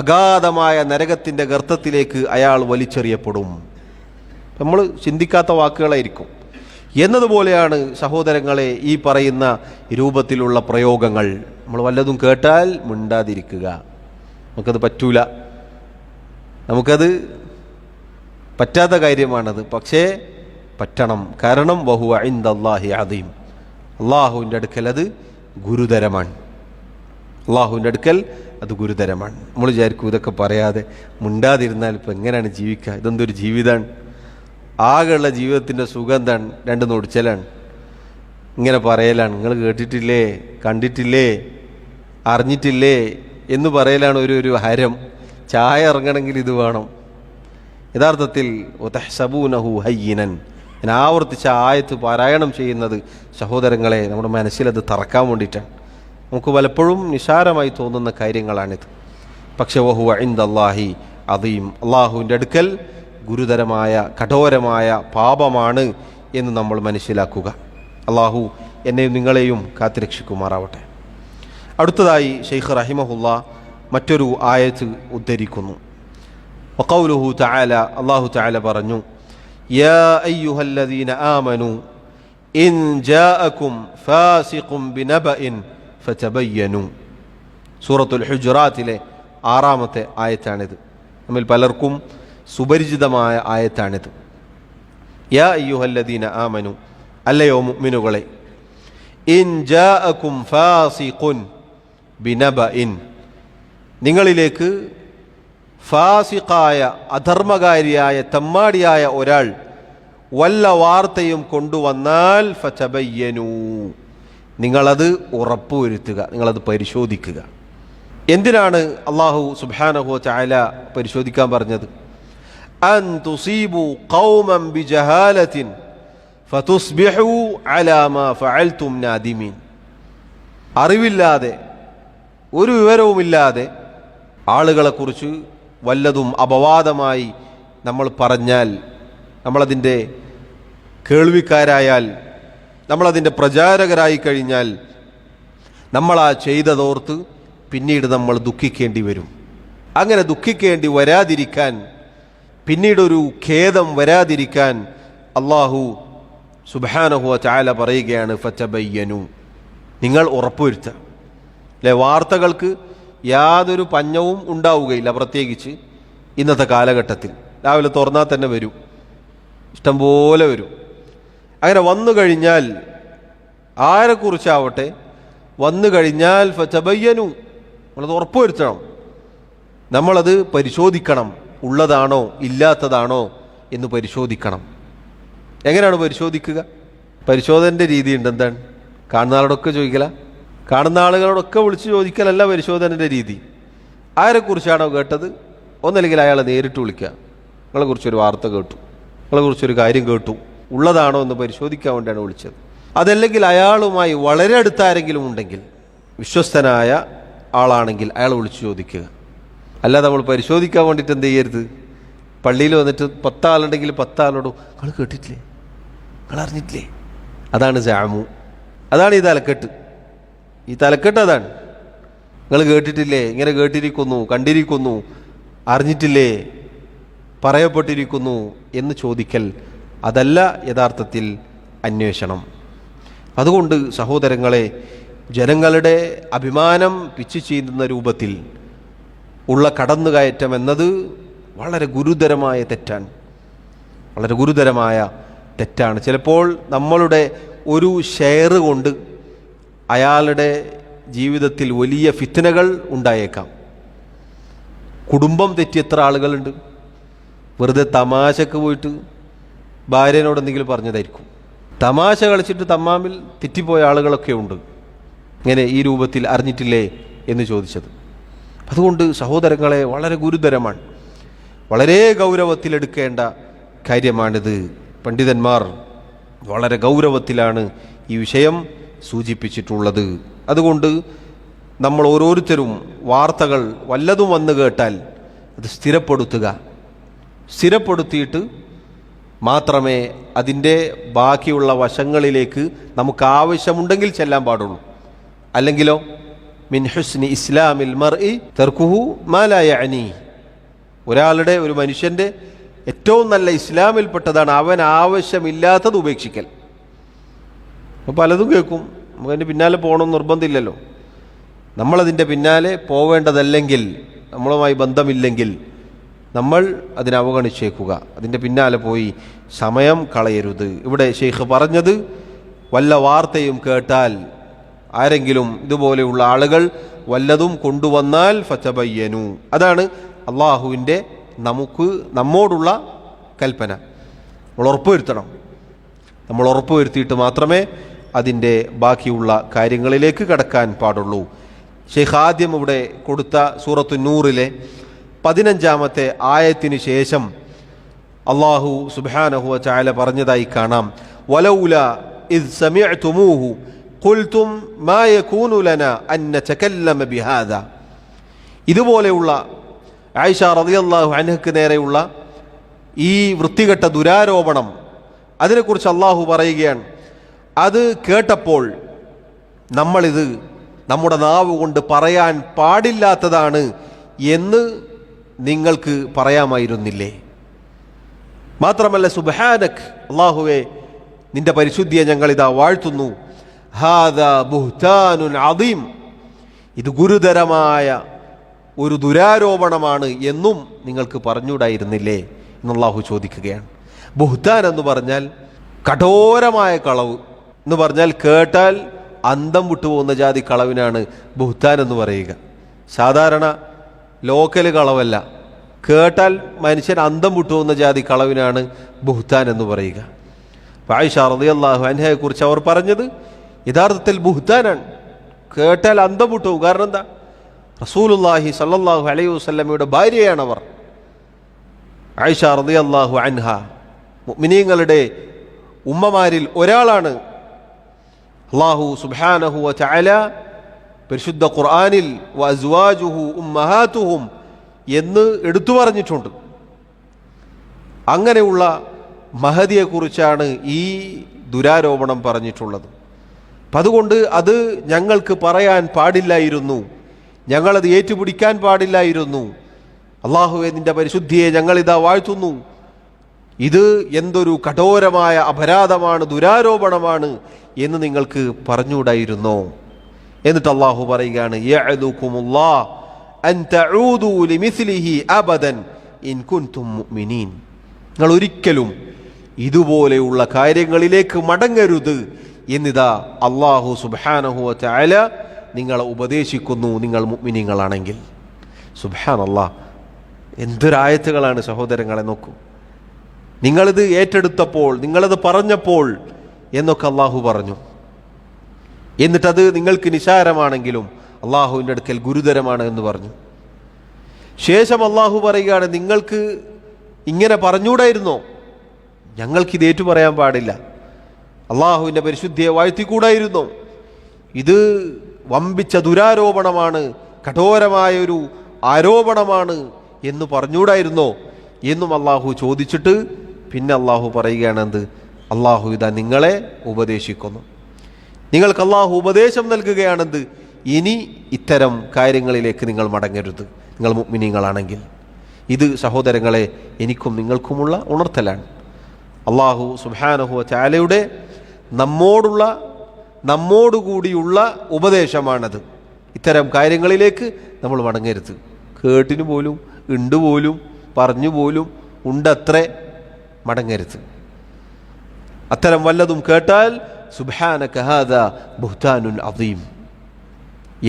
Speaker 1: അഗാധമായ നരകത്തിൻ്റെ ഗർത്തത്തിലേക്ക് അയാൾ വലിച്ചെറിയപ്പെടും. നമ്മൾ ചിന്തിക്കാത്ത വാക്കുകളായിരിക്കും. എന്നതുപോലെയാണ് സഹോദരങ്ങളെ ഈ പറയുന്ന രൂപത്തിലുള്ള പ്രയോഗങ്ങൾ. നമ്മൾ വല്ലതും കേട്ടാൽ മിണ്ടാതിരിക്കുക. നമുക്കത് പറ്റൂല, നമുക്കത് പറ്റാത്ത കാര്യമാണത്. പക്ഷേ പറ്റണം. കാരണം വഹുവ ഇൻദല്ലാഹി അദീം, അള്ളാഹുവിൻ്റെ അടുക്കൽ അത് ഗുരുതരമാണ്. അള്ളാഹുവിൻ്റെ അടുക്കൽ അത് ഗുരുതരമാണ്. നമ്മൾ വിചാരിക്കും ഇതൊക്കെ പറയാതെ മിണ്ടാതിരുന്നാൽ ഇപ്പം എങ്ങനെയാണ് ജീവിക്കുക, ഇതെന്തൊരു ജീവിതമാണ്, ആകെയുള്ള ജീവിതത്തിൻ്റെ സുഖം എന്താണ്, 2 നൊടിച്ചലാണ്, ഇങ്ങനെ പറയലാണ്, നിങ്ങൾ കേട്ടിട്ടില്ലേ, കണ്ടിട്ടില്ലേ, അറിഞ്ഞിട്ടില്ലേ എന്ന് പറയലാണ് ഒരു ഹരം. ചായ ഇറങ്ങണമെങ്കിൽ ഇത് വേണം. യഥാർത്ഥത്തിൽ വതഹ്സബൂനഹു ഹയ്യിനൻ, ഞാൻ ആവർത്തിച്ച ആയത്ത് പാരായണം ചെയ്യുന്നത് സഹോദരങ്ങളെ നമ്മുടെ മനസ്സിലത് തറക്കാൻ വേണ്ടിയിട്ടാണ്. നമുക്ക് പലപ്പോഴും നിസാരമായി തോന്നുന്ന കാര്യങ്ങളാണിത്. പക്ഷെ വഹുവ ഇൻദല്ലാഹി അദീം, അള്ളാഹുവിൻ്റെ അടുക്കൽ ഗുരുതരമായ കഠോരമായ പാപമാണ് എന്ന് നമ്മൾ മനസ്സിലാക്കുക. അള്ളാഹു എന്നെയും നിങ്ങളെയും കാത്തുരക്ഷിക്കുമാറാവട്ടെ. അടുത്തതായി ഷെയ്ഖ് റഹിമഹുല്ലാ മറ്റൊരു ആയത്ത് ഉദ്ധരിക്കുന്നു. വഖൗലുഹു തആല, അല്ലാഹു തആല പറഞ്ഞു, യാ അയ്യുഹല്ലദീന ആമനൂ ഇൻ ജാഅകും ഫാസിഖുൻ ബിനബഇൻ ഫതബയ്യനു. സൂറത്തുൽ ഹുജറാത്തിലെ 6-ാമത്തെ ആയത്താണിത്. നമ്മിൽ പലർക്കും സുപരിചിതമായ ആയത്താണിത്. യാ അയ്യുഹല്ലദീന ആമനു, അല്ലയോ മുഅ്മിനുകളെ, ഇൻ ജാഅകും ഫാസിഖുൻ ബിനബഇൻ, നിങ്ങളിലേക്ക് ഫാസിഖായ അധർമ്മകാരിയായ തെമ്മാടിയായ ഒരാൾ വല്ല വാർത്തയും കൊണ്ടുവന്നാൽ ഫതബയ്യനു, നിങ്ങളത് ഉറപ്പുവരുത്തുക, നിങ്ങളത് പരിശോധിക്കുക. എന്തിനാണ് അല്ലാഹു സുബ്ഹാനഹു വ തആല പരിശോധിക്കാൻ പറഞ്ഞത്? അൻ തുസീബു ഖൗമൻ ബിജഹാലത്തിൻ ഫതുസ്ബിഹു അലാ മാ ഫഅൽതും നാദിമീൻ. അറിവില്ലാതെ ഒരു വിവരവുമില്ലാതെ ആളുകളെക്കുറിച്ച് വല്ലതും അപവാദമായി നമ്മൾ പറഞ്ഞാൽ, നമ്മളതിൻ്റെ കേൾവിക്കാരായാൽ, നമ്മളതിൻ്റെ പ്രചാരകരായി കഴിഞ്ഞാൽ, നമ്മളാ ചെയ്തതോർത്ത് പിന്നീട് നമ്മൾ ദുഃഖിക്കേണ്ടി വരും. അങ്ങനെ ദുഃഖിക്കേണ്ടി വരാതിരിക്കാൻ, പിന്നീടൊരു ഖേദം വരാതിരിക്കാൻ അല്ലാഹു സുബ്ഹാനഹു വ തആല പറയുകയാണ് ഫതബയ്യനു, നിങ്ങൾ ഉറപ്പുവരുത്തുക. അല്ലെ, വാർത്തകൾക്ക് യാതൊരു പഞ്ഞവും ഉണ്ടാവുകയില്ല. പ്രത്യേകിച്ച് ഇന്നത്തെ കാലഘട്ടത്തിൽ രാവിലെ തുറന്നാൽ തന്നെ വരും, ഇഷ്ടംപോലെ വരും. അങ്ങനെ വന്നു കഴിഞ്ഞാൽ ആരെക്കുറിച്ചാവട്ടെ, വന്നു കഴിഞ്ഞാൽ ഫതബയ്യനു, നമ്മളത് ഉറപ്പുവരുത്തണം, നമ്മളത് പരിശോധിക്കണം, ഉള്ളതാണോ ഇല്ലാത്തതാണോ എന്ന് പരിശോധിക്കണം. എങ്ങനെയാണ് പരിശോധിക്കുക? പരിശോധനൻ്റെ രീതിയുണ്ട്. എന്താണ്? കാണുന്ന ആളോടൊക്കെ ചോദിക്കല, കാണുന്ന ആളുകളോടൊക്കെ വിളിച്ച് ചോദിക്കലല്ല പരിശോധനൻ്റെ രീതി. ആരെക്കുറിച്ചാണോ കേട്ടത്, ഒന്നല്ലെങ്കിൽ അയാളെ നേരിട്ട് വിളിക്കുക, നിങ്ങളെക്കുറിച്ചൊരു വാർത്ത കേട്ടു, നിങ്ങളെക്കുറിച്ചൊരു കാര്യം കേട്ടു, ഉള്ളതാണോ എന്ന് പരിശോധിക്കാൻ വേണ്ടിയാണ് വിളിച്ചത്. അതല്ലെങ്കിൽ അയാളുമായി വളരെ അടുത്താരെങ്കിലും ഉണ്ടെങ്കിൽ, വിശ്വസ്തനായ ആളാണെങ്കിൽ അയാൾ വിളിച്ച് ചോദിക്കുക. അല്ലാതെ നമ്മൾ പരിശോധിക്കാൻ വേണ്ടിയിട്ട് എന്ത് ചെയ്യരുത്, പള്ളിയിൽ വന്നിട്ട് 10 ആളുണ്ടെങ്കിൽ 10 ആളോടും നിങ്ങൾ കേട്ടിട്ടില്ലേ, നിങ്ങൾ അറിഞ്ഞിട്ടില്ലേ, അതാണ് ജാമു, അതാണ് ഈ തലക്കെട്ട്. ഈ തലക്കെട്ട് അതാണ്. നിങ്ങൾ കേട്ടിട്ടില്ലേ, ഇങ്ങനെ കേട്ടിരിക്കുന്നു, കണ്ടിരിക്കുന്നു, അറിഞ്ഞിട്ടില്ലേ, പറയപ്പെട്ടിരിക്കുന്നു എന്ന് ചോദിക്കൽ, അതല്ല യഥാർത്ഥത്തിൽ അന്വേഷണം. അതുകൊണ്ട് സഹോദരങ്ങളെ, ജനങ്ങളുടെ അഭിമാനം പിച്ചു ചീന്തുന്ന രൂപത്തിൽ ഉള്ള കടന്നുകയറ്റം എന്നത് വളരെ ഗുരുതരമായ തെറ്റാണ്, വളരെ ഗുരുതരമായ തെറ്റാണ്. ചിലപ്പോൾ നമ്മളുടെ ഒരു ഷെയർ കൊണ്ട് അയാളുടെ ജീവിതത്തിൽ വലിയ ഫിത്നകൾ ഉണ്ടായേക്കാം. കുടുംബം തെറ്റി എത്ര ആളുകളുണ്ട്, വെറുതെ തമാശക്ക് പോയിട്ട് ഭാര്യനോട് എന്തെങ്കിലും പറഞ്ഞതായിരിക്കും. തമാശ കളിച്ചിട്ട് തമ്മാമിൽ തെറ്റിപ്പോയ ആളുകളൊക്കെ ഉണ്ട്. ഇങ്ങനെ ഈ രൂപത്തിൽ അറിഞ്ഞിട്ടില്ലേ എന്ന് ചോദിച്ചത്. അതുകൊണ്ട് സഹോദരങ്ങളെ, വളരെ ഗുരുതരമാണ്, വളരെ ഗൗരവത്തിലെടുക്കേണ്ട കാര്യമാണിത്. പണ്ഡിതന്മാർ വളരെ ഗൗരവത്തിലാണ് ഈ വിഷയം സൂചിപ്പിച്ചിട്ടുള്ളത്. അതുകൊണ്ട് നമ്മൾ ഓരോരുത്തരും വാർത്തകൾ വല്ലതും വന്നു കേട്ടാൽ അത് സ്ഥിരപ്പെടുത്തിയിട്ട് മാത്രമേ അതിൻ്റെ ബാക്കിയുള്ള വശങ്ങളിലേക്ക് നമുക്ക് ആവശ്യമുണ്ടെങ്കിൽ ചെല്ലാൻ പാടുള്ളൂ. അല്ലെങ്കിലോ മിൻ ഹുസ്നി ഇസ്ലാമിൽ മർഇ തർക്കുഹു മാ ലാ യഅനി, ഒരു മനുഷ്യൻ്റെ ഏറ്റവും നല്ല ഇസ്ലാമിൽപ്പെട്ടതാണ് അവൻ ആവശ്യമില്ലാത്തത് ഉപേക്ഷിക്കൽ. അപ്പോൾ പലതും കേൾക്കും, നമുക്കതിൻ്റെ പിന്നാലെ പോകണമെന്ന് നിർബന്ധമില്ലല്ലോ. നമ്മളതിൻ്റെ പിന്നാലെ പോവേണ്ടതല്ലെങ്കിൽ, നമ്മളുമായി ബന്ധമില്ലെങ്കിൽ നമ്മൾ അതിനെ അവഗണിച്ചേക്കുക, അതിൻ്റെ പിന്നാലെ പോയി സമയം കളയരുത്. ഇവിടെ ഷെയ്ഖ് പറഞ്ഞത്, വല്ല വാർത്തയും കേട്ടാൽ, ആരെങ്കിലും ഇതുപോലെയുള്ള ആളുകൾ വല്ലതും കൊണ്ടുവന്നാൽ ഫതബയ്യനു, അതാണ് അള്ളാഹുവിൻ്റെ നമ്മോടുള്ള കൽപ്പന. നമ്മൾ ഉറപ്പുവരുത്തിയിട്ട് മാത്രമേ അതിൻ്റെ ബാക്കിയുള്ള കാര്യങ്ങളിലേക്ക് കടക്കാൻ പാടുള്ളൂ. ഷെയ്ഖ് ആദ്യം ഇവിടെ കൊടുത്ത സൂറത്തു നൂറിലെ 15-ാമത്തെ ആയത്തിന് ശേഷം അല്ലാഹു സുബ്ഹാനഹു വ തആല പറഞ്ഞതായി കാണാം, വലൗല ഇദ് സമിഅ്തുമൂഹു ഖുൽതും മാ യകൂനു ലനാ അൻ നതകല്ലമ ബിഹാദാ. ഇതുപോലെയുള്ള ആയിഷ റളിയല്ലാഹു അൻഹയ്ക്ക് നേരെയുള്ള ഈ വൃത്തികെട്ട ദുരാരോപണം, അതിനെക്കുറിച്ച് അല്ലാഹു പറയുകയാണ്, അത് കേട്ടപ്പോൾ നമ്മളിത് നമ്മുടെ നാവ് കൊണ്ട് പറയാൻ പാടില്ലാത്തതാണ് എന്ന് നിങ്ങൾക്ക് പറയാമായിരുന്നില്ലേ? മാത്രമല്ല, സുബ്ഹാനക്, അല്ലാഹുവേ നിന്റെ പരിശുദ്ധിയെ ഞങ്ങളിതാ വാഴ്ത്തുന്നു, ഹാദാ ബുഹ്താനുൻ അദീം, ഇത് ഗുരുതരമായ ഒരു ദുരാരോപണമാണ് എന്നും നിങ്ങൾക്ക് പറഞ്ഞുകൂടായിരുന്നില്ലേ എന്ന് അല്ലാഹു ചോദിക്കുകയാണ്. ബുഹ്താൻ എന്ന് പറഞ്ഞാൽ കഠോരമായ കളവ് എന്ന് പറഞ്ഞാൽ, കേട്ടാൽ അന്തം വിട്ടുപോകുന്ന ജാതി കളവിനാണ് ബുഹ്താൻ എന്ന് പറയുക. സാധാരണ ലോക്കൽ കളവല്ല, കേട്ടാൽ മനുഷ്യൻ അന്തം വിട്ടുപോകുന്ന ജാതി കളവിനാണ് ബുഹ്താൻ എന്ന് പറയുക. ആയിഷ റളിയല്ലാഹു അൻഹയെ കുറിച്ച് അവർ പറഞ്ഞത് യഥാർത്ഥത്തിൽ ബുഹ്താനാണ്, കേട്ടാൽ അന്തം വിട്ടുപോകും. കാരണം എന്താ? റസൂലുള്ളാഹി സ്വല്ലല്ലാഹു അലൈഹി വസല്ലമയുടെ ഭാര്യയാണവർ. ആയിഷ റളിയല്ലാഹു അൻഹ മുഅ്മിനീങ്ങളുടെ ഉമ്മമാരിൽ ഒരാളാണ്. അല്ലാഹു സുബ്ഹാനഹു വ തആല പരിശുദ്ധ ഖുർആനിൽ വഅസ്വാജുഹു ഉമ്മഹാതുഹും എന്ന് എടുത്തു പറഞ്ഞിട്ടുണ്ട്. അങ്ങനെയുള്ള മഹദിയെക്കുറിച്ചാണ് ഈ ദുരാരോപണം പറഞ്ഞിട്ടുള്ളത്. അപ്പം അതുകൊണ്ട് അത് ഞങ്ങൾക്ക് പറയാൻ പാടില്ലായിരുന്നു, ഞങ്ങളത് ഏറ്റുപിടിക്കാൻ പാടില്ലായിരുന്നു. അല്ലാഹുവേ നിന്റെ പരിശുദ്ധിയെ ഞങ്ങളിതാ വാഴ്ത്തുന്നു, ഇത് എന്തൊരു കഠോരമായ അപരാധമാണ്, ദുരാരോപണമാണ് എന്ന് നിങ്ങൾക്ക് പറഞ്ഞുകൂടായിരുന്നോ? എന്നിട്ട് അല്ലാഹു പറയുകയാണ്, യഅദുകുമുല്ലാഹ് അൻ തഊദു ലിമിസ്ലിഹി അബദൻ ഇൻ കുൻതും മുഅ്മിനീൻ, നിങ്ങൾ ഒരിക്കലും ഇതുപോലെയുള്ള കാര്യങ്ങളിലേക്ക് മടങ്ങരുത് എന്നിതാ അല്ലാഹു സുബ്ഹാനഹു വ തആല നിങ്ങളെ ഉപദേശിക്കുന്നു, നിങ്ങൾ മുഅ്മിനീങ്ങളാണെങ്കിൽ. സുബ്ഹാനല്ലാഹ്, എന്തൊരായത്തുകളാണ് സഹോദരങ്ങളെ, നോക്കൂ. നിങ്ങളിത് ഏറ്റെടുത്തപ്പോൾ, നിങ്ങളത് പറഞ്ഞപ്പോൾ എന്നൊക്കെ അല്ലാഹു പറഞ്ഞു. എന്നിട്ടത് നിങ്ങൾക്ക് നിസാരമാണെങ്കിലും അല്ലാഹുവിൻ്റെ അടുക്കൽ ഗുരുതരമാണ് എന്ന് പറഞ്ഞു. ശേഷം അല്ലാഹു പറയുകയാണ്, നിങ്ങൾക്ക് ഇങ്ങനെ പറഞ്ഞുകൂടായിരുന്നോ? ഞങ്ങൾക്കിത് ഏറ്റു പറയാൻ പാടില്ല, അല്ലാഹുവിൻ്റെ പരിശുദ്ധിയെ വാഴ്ത്തിക്കൂടായിരുന്നോ? ഇത് വമ്പിച്ച ദുരാരോപണമാണ്, കഠോരമായൊരു ആരോപണമാണ് എന്ന് പറഞ്ഞുകൂടായിരുന്നോ എന്നും അല്ലാഹു ചോദിച്ചിട്ട് പിന്നെ അല്ലാഹു പറയുകയാണ്, എന്ത്? അല്ലാഹു ഇതാ നിങ്ങളെ ഉപദേശിക്കുന്നു, നിങ്ങൾക്ക് അല്ലാഹു ഉപദേശം നൽകുകയാണെന്ത്? ഇനി ഇത്തരം കാര്യങ്ങളിലേക്ക് നിങ്ങൾ മടങ്ങരുത്, നിങ്ങൾ മുഅ്മിനീങ്ങളാണെങ്കിൽ. ഇത് സഹോദരങ്ങളെ എനിക്കും നിങ്ങൾക്കുമുള്ള ഉണർത്തലാണ്. അല്ലാഹു സുബ്ഹാനഹു വ തആലയുടെ നമ്മോടുകൂടിയുള്ള ഉപദേശമാണത്. ഇത്തരം കാര്യങ്ങളിലേക്ക് നമ്മൾ മടങ്ങരുത്. കേട്ടിനു പോലും, ഉണ്ട് പോലും, പറഞ്ഞു പോലും ഉണ്ടത്രേ മടങ്ങരുത്. അത്തരം വല്ലതും കേട്ടാൽ സുബ്ഹാനക ഹാദാ ബുഹ്താനുൻ അദീം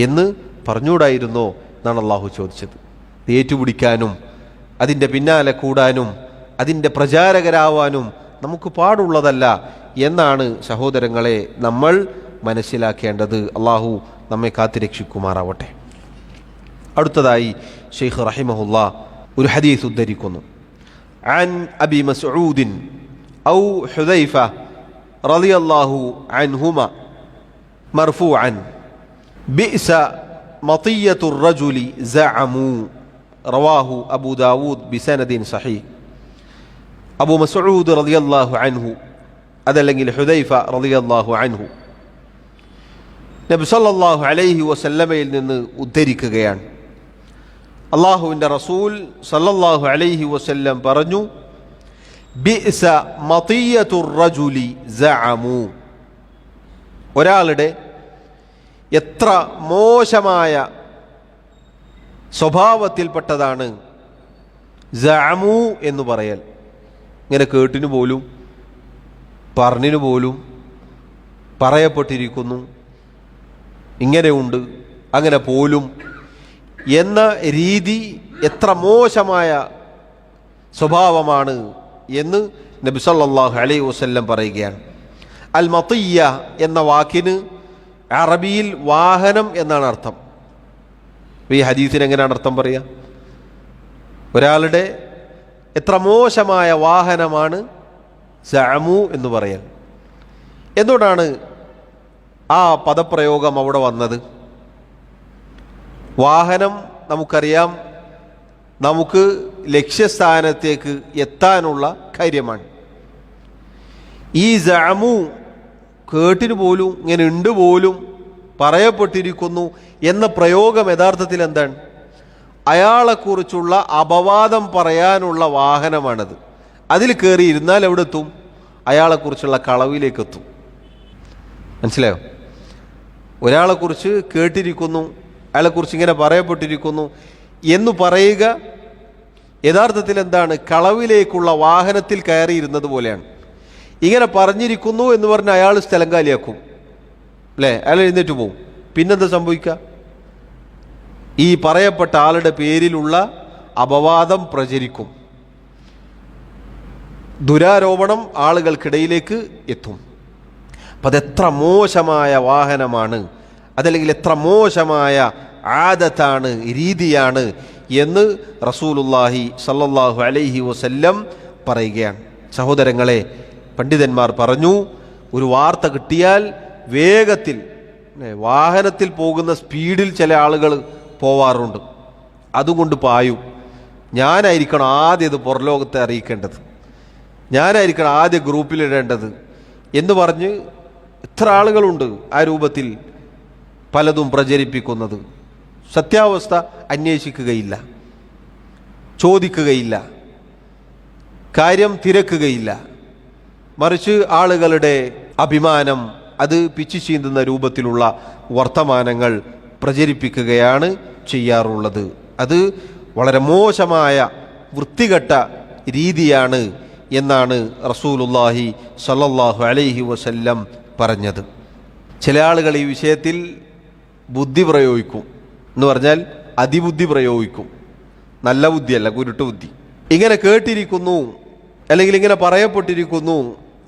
Speaker 1: എന്ന് പറഞ്ഞുകൂടായിരുന്നോ എന്നാണ് അല്ലാഹു ചോദിച്ചത്. ഏറ്റുപിടിക്കാനും അതിൻ്റെ പിന്നാലെ കൂടാനും അതിൻ്റെ പ്രചാരകരാവാനും നമുക്ക് പാടുള്ളതല്ല എന്നാണ് സഹോദരങ്ങളെ നമ്മൾ മനസ്സിലാക്കേണ്ടത്. അള്ളാഹു നമ്മെ കാത്തുരക്ഷിക്കുമാറാവട്ടെ. അടുത്തതായി ഷെയ്ഖ് റഹിമഹുല്ലാ ഒരു ഹദീസ് ഉദ്ധരിക്കുന്നു. അൻ അബി മസ്ഊദിൻ ഔ ഹുദൈഫ റളിയല്ലാഹു അൻഹുമ മർഫൂഅൻ ബിഅസ മതിയ്യത്തുർ റജുലി സഅമു റവാഹു അബൂ ദാവൂദ് ബിസനദിൻ സഹീഹ്. അബൂ മസ്ഊദ് റളിയല്ലാഹു അൻഹു അതല്ലെങ്കിൽ ഹുദൈഫ റളിയല്ലാഹു അൻഹു നബി സല്ലല്ലാഹു അലൈഹി വസല്ലമയിൽ നിന്ന് ഉദ്ധരിക്കുകയാണ്. അള്ളാഹുവിൻ്റെ റസൂൽ സല്ലല്ലാഹു അലൈഹി വസല്ലം പറഞ്ഞു, ബിഅസ മതിയ്യത്തുർ റജുലി സഅമു, ഒരാളുടെ എത്ര മോശമായ സ്വഭാവത്തിൽപ്പെട്ടതാണ് സഅമു എന്ന് പറയൽ. ഇങ്ങനെ കേട്ടിനു പോലും പറഞ്ഞിനു പോലും പറയപ്പെട്ടിരിക്കുന്നു, ഇങ്ങനെയുണ്ട് അങ്ങനെ പോലും എന്ന രീതി എത്ര മോശമായ സ്വഭാവമാണ് എന്ന് നബി സല്ലല്ലാഹു അലൈഹി വസല്ലം പറയുകയാണ്. അൽ മതിയ്യ എന്ന വാക്കിന് അറബിയിൽ വാഹനം എന്നാണ് അർത്ഥം. ഈ ഹദീസിന് എങ്ങനെയാണ് അർത്ഥം പറയുക? ഒരാളുടെ എത്ര മോശമായ വാഹനമാണ് സഅമു എന്ന് പറയാൻ. എന്തുകൊണ്ടാണ് ആ പദപ്രയോഗം അവിടെ വന്നത്? വാഹനം നമുക്കറിയാം, നമുക്ക് ലക്ഷ്യസ്ഥാനത്തേക്ക് എത്താനുള്ള കാര്യമാണ്. ഈ സഅമു കേട്ടിന് പോലും ഇങ്ങനെ ഉണ്ട് പോലും പറയപ്പെട്ടിരിക്കുന്നു എന്ന പ്രയോഗം യഥാർത്ഥത്തിൽ എന്താണ്? അയാളെക്കുറിച്ചുള്ള അപവാദം പറയാനുള്ള വാഹനമാണത്. അതിൽ കയറി ഇരുന്നാൽ എവിടെ എത്തും? അയാളെക്കുറിച്ചുള്ള കളവിലേക്ക് എത്തും. മനസ്സിലായോ? ഒരാളെക്കുറിച്ച് കേട്ടിരിക്കുന്നു, അയാളെക്കുറിച്ച് ഇങ്ങനെ പറയപ്പെട്ടിരിക്കുന്നു എന്ന് പറയുക യഥാർത്ഥത്തിൽ എന്താണ്? കളവിലേക്കുള്ള വാഹനത്തിൽ കയറിയിരുന്നത് പോലെയാണ്. ഇങ്ങനെ പറഞ്ഞിരിക്കുന്നു എന്ന് പറഞ്ഞ് അയാൾ സ്ഥലം കാലിയാക്കും, അല്ലേ? അയാൾ എഴുന്നേറ്റ് പോവും. പിന്നെന്താ സംഭവിക്കുക? ഈ പറയപ്പെട്ട ആളുടെ പേരിലുള്ള അപവാദം പ്രചരിക്കും, ദുരാരോപണം ആളുകൾക്കിടയിലേക്ക് എത്തും. അപ്പം അതെത്ര മോശമായ വാഹനമാണ്, അതല്ലെങ്കിൽ എത്ര മോശമായ ആദത്താണ്, രീതിയാണ് എന്ന് റസൂലുള്ളാഹി സല്ലല്ലാഹു അലൈഹി വസല്ലം പറയുകയാണ്. സഹോദരങ്ങളെ, പണ്ഡിതന്മാർ പറഞ്ഞു, ഒരു വാർത്ത കിട്ടിയാൽ വേഗത്തിൽ വാഹനത്തിൽ പോകുന്ന സ്പീഡിൽ ചില ആളുകൾ പോവാറുണ്ട്. അതുകൊണ്ട് പായും. ഞാനായിരിക്കണം ആദ്യം ഇത് പുറലോകത്തെ അറിയിക്കേണ്ടത്, ഞാനായിരിക്കണം ആദ്യ ഗ്രൂപ്പിലിടേണ്ടത് എന്ന് പറഞ്ഞ് എത്ര ആളുകളുണ്ട് ആ രൂപത്തിൽ പലതും പ്രചരിപ്പിക്കുന്നത്. സത്യാവസ്ഥ അന്വേഷിക്കുകയില്ല, ചോദിക്കുകയില്ല, കാര്യം തിരക്കുകയില്ല. മറിച്ച് ആളുകളുടെ അഭിമാനം അത് പിച്ചു ചീന്തുന്ന രൂപത്തിലുള്ള വർത്തമാനങ്ങൾ പ്രചരിപ്പിക്കുകയാണ് ചെയ്യാറുള്ളത്. അത് വളരെ മോശമായ വൃത്തികെട്ട രീതിയാണ് എന്നാണ് റസൂലുള്ളാഹി സ്വല്ലല്ലാഹു അലൈഹി വസല്ലം പറഞ്ഞത്. ചില ആളുകൾ ഈ വിഷയത്തിൽ ബുദ്ധി പ്രയോഗിക്കും, എന്ന് പറഞ്ഞാൽ അതിബുദ്ധി പ്രയോഗിക്കും. നല്ല ബുദ്ധിയല്ല, കുരുട്ട് ബുദ്ധി. ഇങ്ങനെ കേട്ടിരിക്കുന്നു അല്ലെങ്കിൽ ഇങ്ങനെ പറയപ്പെട്ടിരിക്കുന്നു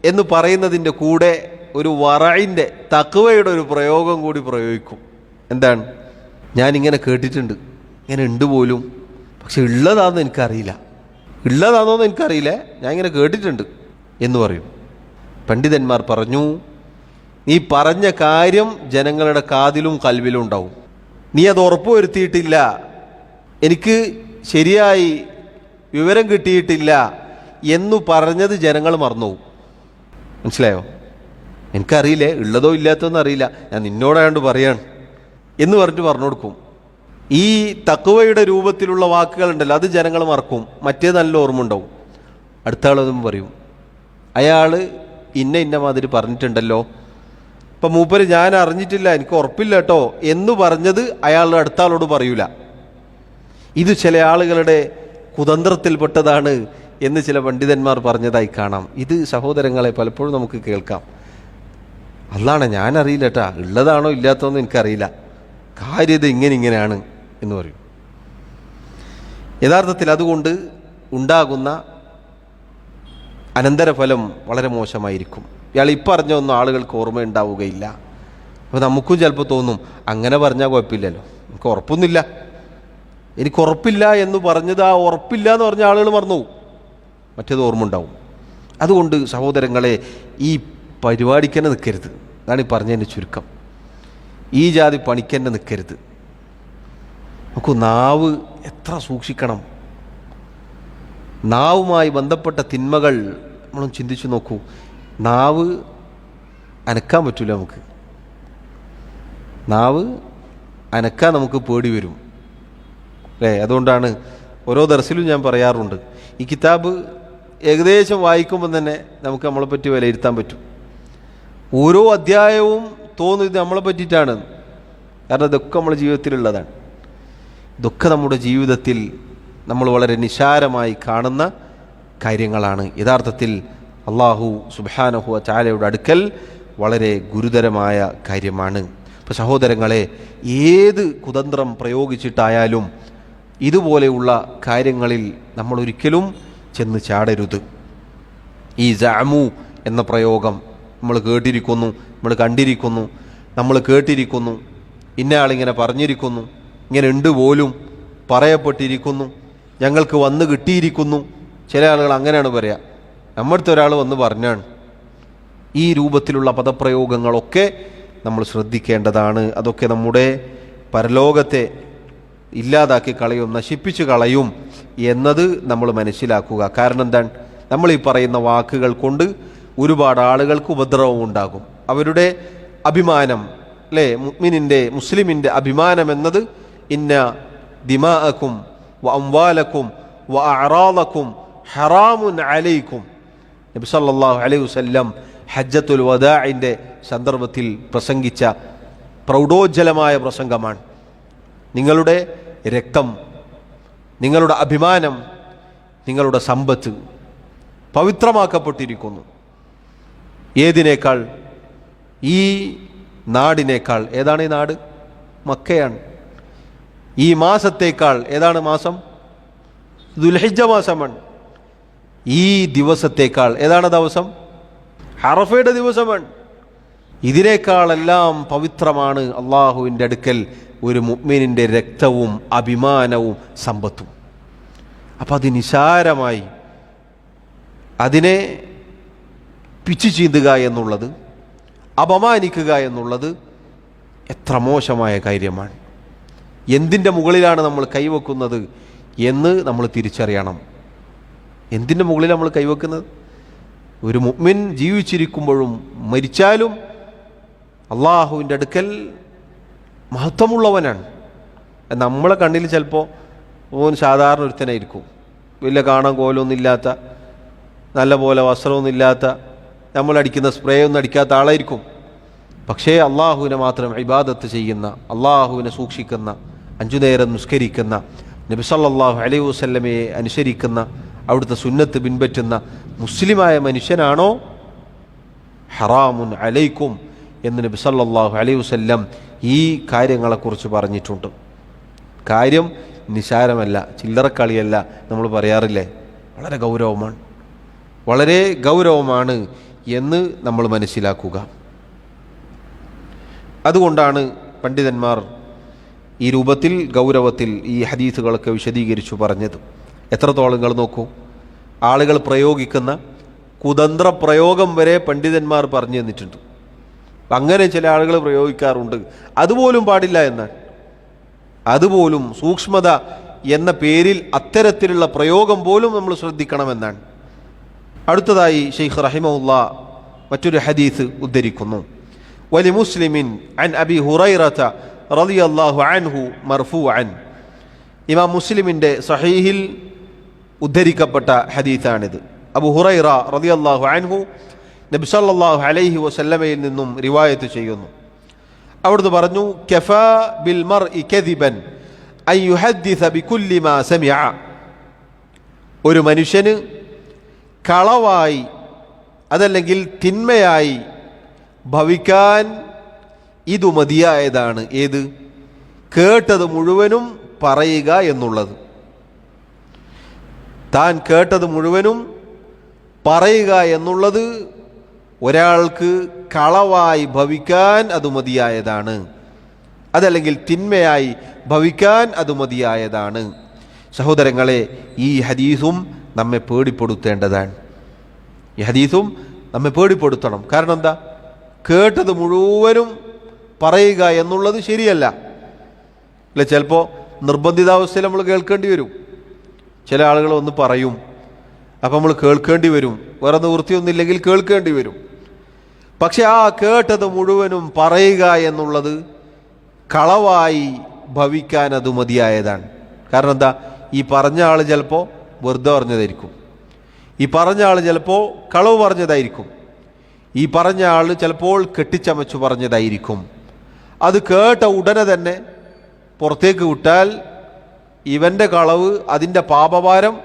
Speaker 1: എന്ന് പറയുന്നതിൻ്റെ കൂടെ ഒരു വറയിൻ്റെ തഖ്വയുടെ ഒരു പ്രയോഗം കൂടി പ്രയോഗിക്കും. എന്താണ്? ഞാനിങ്ങനെ കേട്ടിട്ടുണ്ട്, ഇങ്ങനെ ഉണ്ട് പോലും, പക്ഷെ ഉള്ളതാണെന്ന് എനിക്കറിയില്ല, ഉള്ളതാണെന്ന് എനിക്കറിയില്ല, ഞാൻ ഇങ്ങനെ കേട്ടിട്ടുണ്ട് എന്ന് പറയും. പണ്ഡിതന്മാർ പറഞ്ഞു, നീ പറഞ്ഞ കാര്യം ജനങ്ങളുടെ കാതിലും കൽവിലും ഉണ്ടാവും. നീ അത് ഉറപ്പുവരുത്തിയിട്ടില്ല, എനിക്ക് ശരിയായി വിവരം കിട്ടിയിട്ടില്ല എന്നു പറഞ്ഞത് ജനങ്ങൾ മറന്നുപോകും. മനസ്സിലായോ? എനിക്കറിയില്ലേ, ഉള്ളതോ ഇല്ലാത്തതെന്ന് അറിയില്ല, ഞാൻ നിന്നോടാണ്ട് പറയാണ് എന്ന് പറഞ്ഞിട്ട് പറഞ്ഞു കൊടുക്കും. ഈ തഖ്വയുടെ രൂപത്തിലുള്ള വാക്കുകളുണ്ടല്ലോ, അത് ജനങ്ങൾ മറക്കും, മറ്റേ നല്ല ഓർമ്മ ഉണ്ടാവും. അടുത്ത ആളതും പറയും, അയാൾ ഇന്ന മാതിരി പറഞ്ഞിട്ടുണ്ടല്ലോ, ഇപ്പം മൂപ്പര് ഞാൻ അറിഞ്ഞിട്ടില്ല, എനിക്ക് ഉറപ്പില്ല കേട്ടോ എന്ന് പറഞ്ഞത് അയാളുടെ അടുത്ത ആളോട് പറയൂല. ഇത് ചില ആളുകളുടെ കുതന്ത്രത്തിൽപ്പെട്ടതാണ് എന്ന് ചില പണ്ഡിതന്മാർ പറഞ്ഞതായി കാണാം. ഇത് സഹോദരങ്ങളെ പലപ്പോഴും നമുക്ക് കേൾക്കാം. അതാണ് ഞാനറിയില്ല കേട്ടാ, ഉള്ളതാണോ ഇല്ലാത്തതെന്ന് എനിക്കറിയില്ല, കാര്യം ഇത് ഇങ്ങനെയാണ് എന്ന് പറയും. യഥാർത്ഥത്തിൽ അതുകൊണ്ട് ഉണ്ടാകുന്ന അനന്തരഫലം വളരെ മോശമായിരിക്കും. ഇയാൾ പറഞ്ഞൊന്നും ആളുകൾക്ക് ഓർമ്മയുണ്ടാവുകയില്ല. അപ്പോൾ നമുക്കും ചിലപ്പോൾ തോന്നും അങ്ങനെ പറഞ്ഞാൽ കുഴപ്പമില്ലല്ലോ, എനിക്ക് ഉറപ്പൊന്നുമില്ല, എനിക്ക് ഉറപ്പില്ല എന്ന് പറഞ്ഞത് ആ ഉറപ്പില്ല എന്ന് പറഞ്ഞ ആളുകൾ മറന്നു പോകും, മറ്റേത് ഓർമ്മ ഉണ്ടാവും. അതുകൊണ്ട് സഹോദരങ്ങളെ, ഈ പരിപാടിക്ക് തന്നെ നിൽക്കരുത്. അതാണ് ഈ പറഞ്ഞതിൻ്റെ ചുരുക്കം. ഈ ജാതി പണിക്ക് തന്നെ നിൽക്കരുത്. നമുക്ക് നാവ് എത്ര സൂക്ഷിക്കണം. നാവുമായി ബന്ധപ്പെട്ട തിന്മകൾ നമ്മളൊന്ന് ചിന്തിച്ചു നോക്കൂ. നാവ് അനക്കാൻ പറ്റില്ല നമുക്ക്. നാവ് അനക്കാൻ നമുക്ക് പേടി വരും അല്ലേ? അതുകൊണ്ടാണ് ഓരോ ദർസിലും ഞാൻ പറയാറുണ്ട്, ഈ കിതാബ് ഏകദേശം വായിക്കുമ്പോൾ തന്നെ നമുക്ക് നമ്മളെപ്പറ്റി വിലയിരുത്താൻ പറ്റും. ഓരോ അധ്യായവും തോന്നും ഇത് നമ്മളെ പറ്റിയിട്ടാണ്. കാരണം ഇതൊക്കെ നമ്മുടെ ജീവിതത്തിലുള്ളതാണ്. ഇതൊക്കെ നമ്മുടെ ജീവിതത്തിൽ നമ്മൾ വളരെ നിസ്സാരമായി കാണുന്ന കാര്യങ്ങളാണ്. യഥാർത്ഥത്തിൽ അള്ളാഹു സുബ്ഹാനഹു വ തആലയുടെ അടുക്കൽ വളരെ ഗുരുതരമായ കാര്യമാണ്. ഇപ്പോൾ സഹോദരങ്ങളെ, ഏത് കുതന്ത്രം പ്രയോഗിച്ചിട്ടായാലും ഇതുപോലെയുള്ള കാര്യങ്ങളിൽ നമ്മൾ ഒരിക്കലും ചെന്ന് ചാടരുത്. ഈ സഅമു എന്ന പ്രയോഗം നമ്മൾ കേട്ടിരിക്കുന്നു, നമ്മൾ കണ്ടിരിക്കുന്നു, നമ്മൾ കേട്ടിരിക്കുന്നു, ഇന്നയാളിങ്ങനെ പറഞ്ഞിരിക്കുന്നു, ഇങ്ങനെ ഉണ്ട് പോലും പറയപ്പെട്ടിരിക്കുന്നു, ഞങ്ങൾക്ക് വന്ന് കിട്ടിയിരിക്കുന്നു. ചില ആളുകൾ അങ്ങനെയാണ് പറയുക, നമ്മടുത്തെ ഒരാൾ വന്ന് പറഞ്ഞാണ്. ഈ രൂപത്തിലുള്ള പദപ്രയോഗങ്ങളൊക്കെ നമ്മൾ ശ്രദ്ധിക്കേണ്ടതാണ്. അതൊക്കെ നമ്മുടെ പരലോകത്തെ ഇല്ലാതാക്കി കളയും, നശിപ്പിച്ചു കളയും എന്നത് നമ്മൾ മനസ്സിലാക്കുക. കാരണം എന്താണ്, നമ്മൾ ഈ പറയുന്ന വാക്കുകൾ കൊണ്ട് ഒരുപാട് ആളുകൾക്ക് ഉപദ്രവം ഉണ്ടാകും. അവരുടെ അഭിമാനം അല്ലേ, മുസ്ലിമിൻ്റെ അഭിമാനം എന്നത് ഇന്ന ദിമാഅക്കും വ അംവാലക്കും വ അഅറാദക്കും ഹറാമുൻ അലൈക്കും. നബി സല്ലല്ലാഹു അലൈഹി വസല്ലം ഹജ്ജത്തുൽ വദാഇൻ്റെ സന്ദർഭത്തിൽ പ്രസംഗിച്ച പ്രൗഢോജ്വലമായ പ്രസംഗമാണ്. നിങ്ങളുടെ രക്തം, നിങ്ങളുടെ അഭിമാനം, നിങ്ങളുടെ സമ്പത്ത് പവിത്രമാക്കപ്പെട്ടിരിക്കുന്നു. ഏതിനേക്കാൾ? ഈ നാടിനേക്കാൾ. ഏതാണ് ഈ നാട്? മക്കയാണ്. ഈ മാസത്തേക്കാൾ. ഏതാണ് മാസം? ദുൽഹിജ്ജ മാസമാണ്. ഈ ദിവസത്തേക്കാൾ. ഏതാണ് ദിവസം? അറഫയുടെ ദിവസമാണ്. ഇതിനേക്കാളെല്ലാം പവിത്രമാണ് അള്ളാഹുവിൻ്റെ അടുക്കൽ ഒരു മുഅ്മിനിൻ്റെ രക്തവും അഭിമാനവും സമ്പത്തും. അപ്പം അത് നിസാരമായി അതിനെ പിച്ചു ചീന്തുക എന്നുള്ളത്, അപമാനിക്കുക എന്നുള്ളത് എത്ര മോശമായ കാര്യമാണ്. എന്തിൻ്റെ മുകളിലാണ് നമ്മൾ കൈവെക്കുന്നത് എന്ന് നമ്മൾ തിരിച്ചറിയണം. എന്തിൻ്റെ മുകളിൽ നമ്മൾ കൈവെക്കുന്നത്? ഒരു മുഅ്മിൻ ജീവിച്ചിരിക്കുമ്പോഴും മരിച്ചാലും അള്ളാഹുവിൻ്റെ അടുക്കൽ മഹത്വമുള്ളവനാണ്. നമ്മളെ കണ്ണിൽ ചിലപ്പോൾ ഓൻ സാധാരണ ഒരുത്തനായിരിക്കും, വലിയ കാണാൻ കോലമൊന്നുമില്ലാത്ത, നല്ല പോലെ വസ്ത്രമൊന്നുമില്ലാത്ത, നമ്മളടിക്കുന്ന സ്പ്രേ ഒന്നും അടിക്കാത്ത ആളായിരിക്കും. പക്ഷേ അള്ളാഹുവിനെ മാത്രം ഇബാദത്ത് ചെയ്യുന്ന, അള്ളാഹുവിനെ സൂക്ഷിക്കുന്ന, 5 നേരം നിസ്കരിക്കുന്ന, നബി സല്ലല്ലാഹു അലൈഹി വസല്ലമയെ അനുസരിക്കുന്ന, അവിടുത്തെ സുന്നത്ത് പിൻപറ്റുന്ന മുസ്ലിമായ മനുഷ്യനാണോ ഹറാമുൻ അലൈക്കും എന്ന് നബി സല്ലല്ലാഹു അലൈഹി വസല്ലം ഈ കാര്യങ്ങളെക്കുറിച്ച് പറഞ്ഞിട്ടുണ്ട്. കാര്യം നിസാരമല്ല, ചില്ലറക്കളിയല്ല. നമ്മൾ പറയാറില്ലേ, വളരെ ഗൗരവമാണ്, വളരെ ഗൗരവമാണ് എന്ന് നമ്മൾ മനസ്സിലാക്കുക. അതുകൊണ്ടാണ് പണ്ഡിതന്മാർ ഈ രൂപത്തിൽ ഗൗരവത്തിൽ ഈ ഹദീസുകളൊക്കെ വിശദീകരിച്ചു പറഞ്ഞത്. എത്രത്തോളം നിങ്ങൾ നോക്കൂ, ആളുകൾ പ്രയോഗിക്കുന്ന കുതന്ത്ര പ്രയോഗം വരെ പണ്ഡിതന്മാർ പറഞ്ഞു തന്നിട്ടുണ്ട്. അങ്ങനെ ചില ആളുകൾ പ്രയോഗിക്കാറുണ്ട്, അതുപോലും പാടില്ല എന്നാണ്. അതുപോലും സൂക്ഷ്മത എന്ന പേരിൽ അത്തരത്തിലുള്ള പ്രയോഗം പോലും നമ്മൾ ശ്രദ്ധിക്കണമെന്നാണ്. അടുത്തതായി ഷെയ്ഖ് റഹിമഹുല്ലാഹ് മറ്റൊരു ഹദീസ് ഉദ്ധരിക്കുന്നു. വലി മുസ്ലിമിൻ അൻ അബി ഹുറൈറത റളിയല്ലാഹു അൻഹു മർഫൂഅൻ. ഇമാം മുസ്ലിമിൻ്റെ സഹീഹിൽ ഉദ്ധരിക്കപ്പെട്ട ഹദീസാണിത്. അബു ഹുറൈറ റളിയല്ലാഹു അൻഹു നബി സല്ലല്ലാഹു അലൈഹി വസല്ലമയിൽ നിന്നും റിവായത്ത് ചെയ്യുന്നു. അവിടുന്ന് പറഞ്ഞു, കഫാ ബിൽ മർഇ കദിബൻ അൻ യുഹദ്ദിസ ബികുല്ലി മാ സമിഅ. ഒരു മനുഷ്യന് കളവായി അതല്ലെങ്കിൽ തിന്മയായി ഭവിക്കാൻ ഇതു മതിയായതാണ്. ഏത്? കേട്ടത് മുഴുവനും പറയുക എന്നുള്ളത്. താൻ കേട്ടത് മുഴുവനും പറയുക എന്നുള്ളത് ഒരാൾക്ക് കളവായി ഭവിക്കാൻ അത് മതിയായതാണ്, അതല്ലെങ്കിൽ തിന്മയായി ഭവിക്കാൻ അത് മതിയായതാണ്. സഹോദരങ്ങളെ, ഈ ഹദീസും നമ്മെ പേടിപ്പെടുത്തേണ്ടതാണ്. ഈ ഹദീസും നമ്മെ പേടിപ്പെടുത്തണം. കാരണം എന്താ? കേട്ടത് മുഴുവനും പറയുക എന്നുള്ളത് ശരിയല്ല അല്ലെ? ചിലപ്പോൾ നിർബന്ധിതാവസ്ഥയിൽ നമ്മൾ കേൾക്കേണ്ടി വരും. ചില ആളുകൾ ഒന്ന് പറയും, അപ്പം നമ്മൾ കേൾക്കേണ്ടി വരും. വേറെ നിവൃത്തിയൊന്നുമില്ലെങ്കിൽ കേൾക്കേണ്ടി വരും. പക്ഷെ ആ കേട്ടത് മുഴുവനും പറയുക എന്നുള്ളത് കളവായി ഭവിക്കാൻ അത് മതിയായതാണ്. കാരണം എന്താ? ഈ പറഞ്ഞ ആൾ ചിലപ്പോൾ വെറുതെ പറഞ്ഞതായിരിക്കും, ഈ പറഞ്ഞ ആൾ ചിലപ്പോൾ കളവ് പറഞ്ഞതായിരിക്കും, ഈ പറഞ്ഞ ആൾ ചിലപ്പോൾ കെട്ടിച്ചമച്ചു പറഞ്ഞതായിരിക്കും. അത് കേട്ട ഉടനെ തന്നെ പുറത്തേക്ക് വിട്ടാൽ ഇവൻ്റെ കളവ്, അതിൻ്റെ പാപഭാരം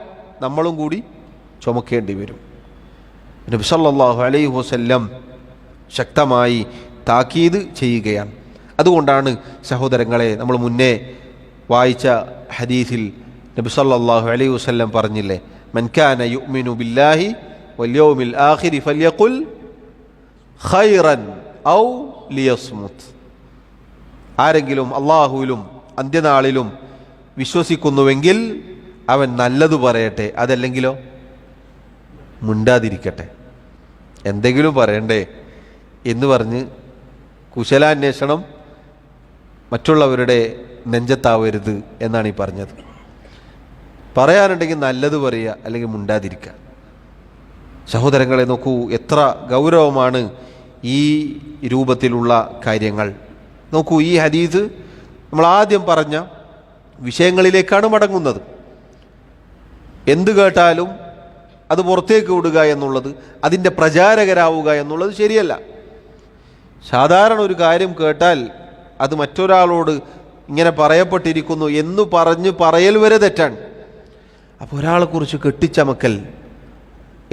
Speaker 1: നമ്മളും കൂടി ചുമക്കേണ്ടി വരും. നബി സല്ലല്ലാഹു അലൈഹി വസല്ലം ശക്തമായി താക്കീത് ചെയ്യുകയാണ്. അതുകൊണ്ടാണ് സഹോദരങ്ങളെ, നമ്മൾ മുന്നേ വായിച്ച ഹദീസിൽ നബി സല്ലല്ലാഹു അലൈഹി വസല്ലം പറഞ്ഞില്ലേ, മൻ കാന യുഅ്മിനു ബില്ലാഹി വൽ യൗമിൽ ആഖിരി ഫൽയഖുൽ ഖൈറൻ ഔ ലിയസ്മുത്. ആരെങ്കിലും അള്ളാഹുവിലും അന്ത്യനാളിലും വിശ്വസിക്കുന്നുവെങ്കിൽ അവൻ നല്ലത് പറയട്ടെ, അതല്ലെങ്കിലോ മിണ്ടാതിരിക്കട്ടെ. എന്തെങ്കിലും പറയണ്ടേ എന്ന് പറഞ്ഞ് കുശലാന്വേഷണം മറ്റുള്ളവരുടെ നെഞ്ചത്താവരുത് എന്നാണ് ഈ പറഞ്ഞത്. പറയാനുണ്ടെങ്കിൽ നല്ലത് പറയുക, അല്ലെങ്കിൽ മിണ്ടാതിരിക്കുക. സഹോദരങ്ങളെ നോക്കൂ, എത്ര ഗൗരവമാണ് ഈ രൂപത്തിലുള്ള കാര്യങ്ങൾ. നോക്കൂ, ഈ ഹദീസ് നമ്മൾ ആദ്യം പറഞ്ഞ വിഷയങ്ങളിലേക്കാണ് മടങ്ങുന്നത്. എന്ത് കേട്ടാലും അത് പുറത്തേക്ക് വിടുക എന്നുള്ളത്, അതിൻ്റെ പ്രചാരകരാവുക എന്നുള്ളത് ശരിയല്ല. സാധാരണ ഒരു കാര്യം കേട്ടാൽ അത് മറ്റൊരാളോട് ഇങ്ങനെ പറയപ്പെട്ടിരിക്കുന്നു എന്ന് പറഞ്ഞ് പറയൽ വരെ തെറ്റാണ്. അപ്പോൾ ഒരാളെക്കുറിച്ച് കെട്ടിച്ചമക്കൽ,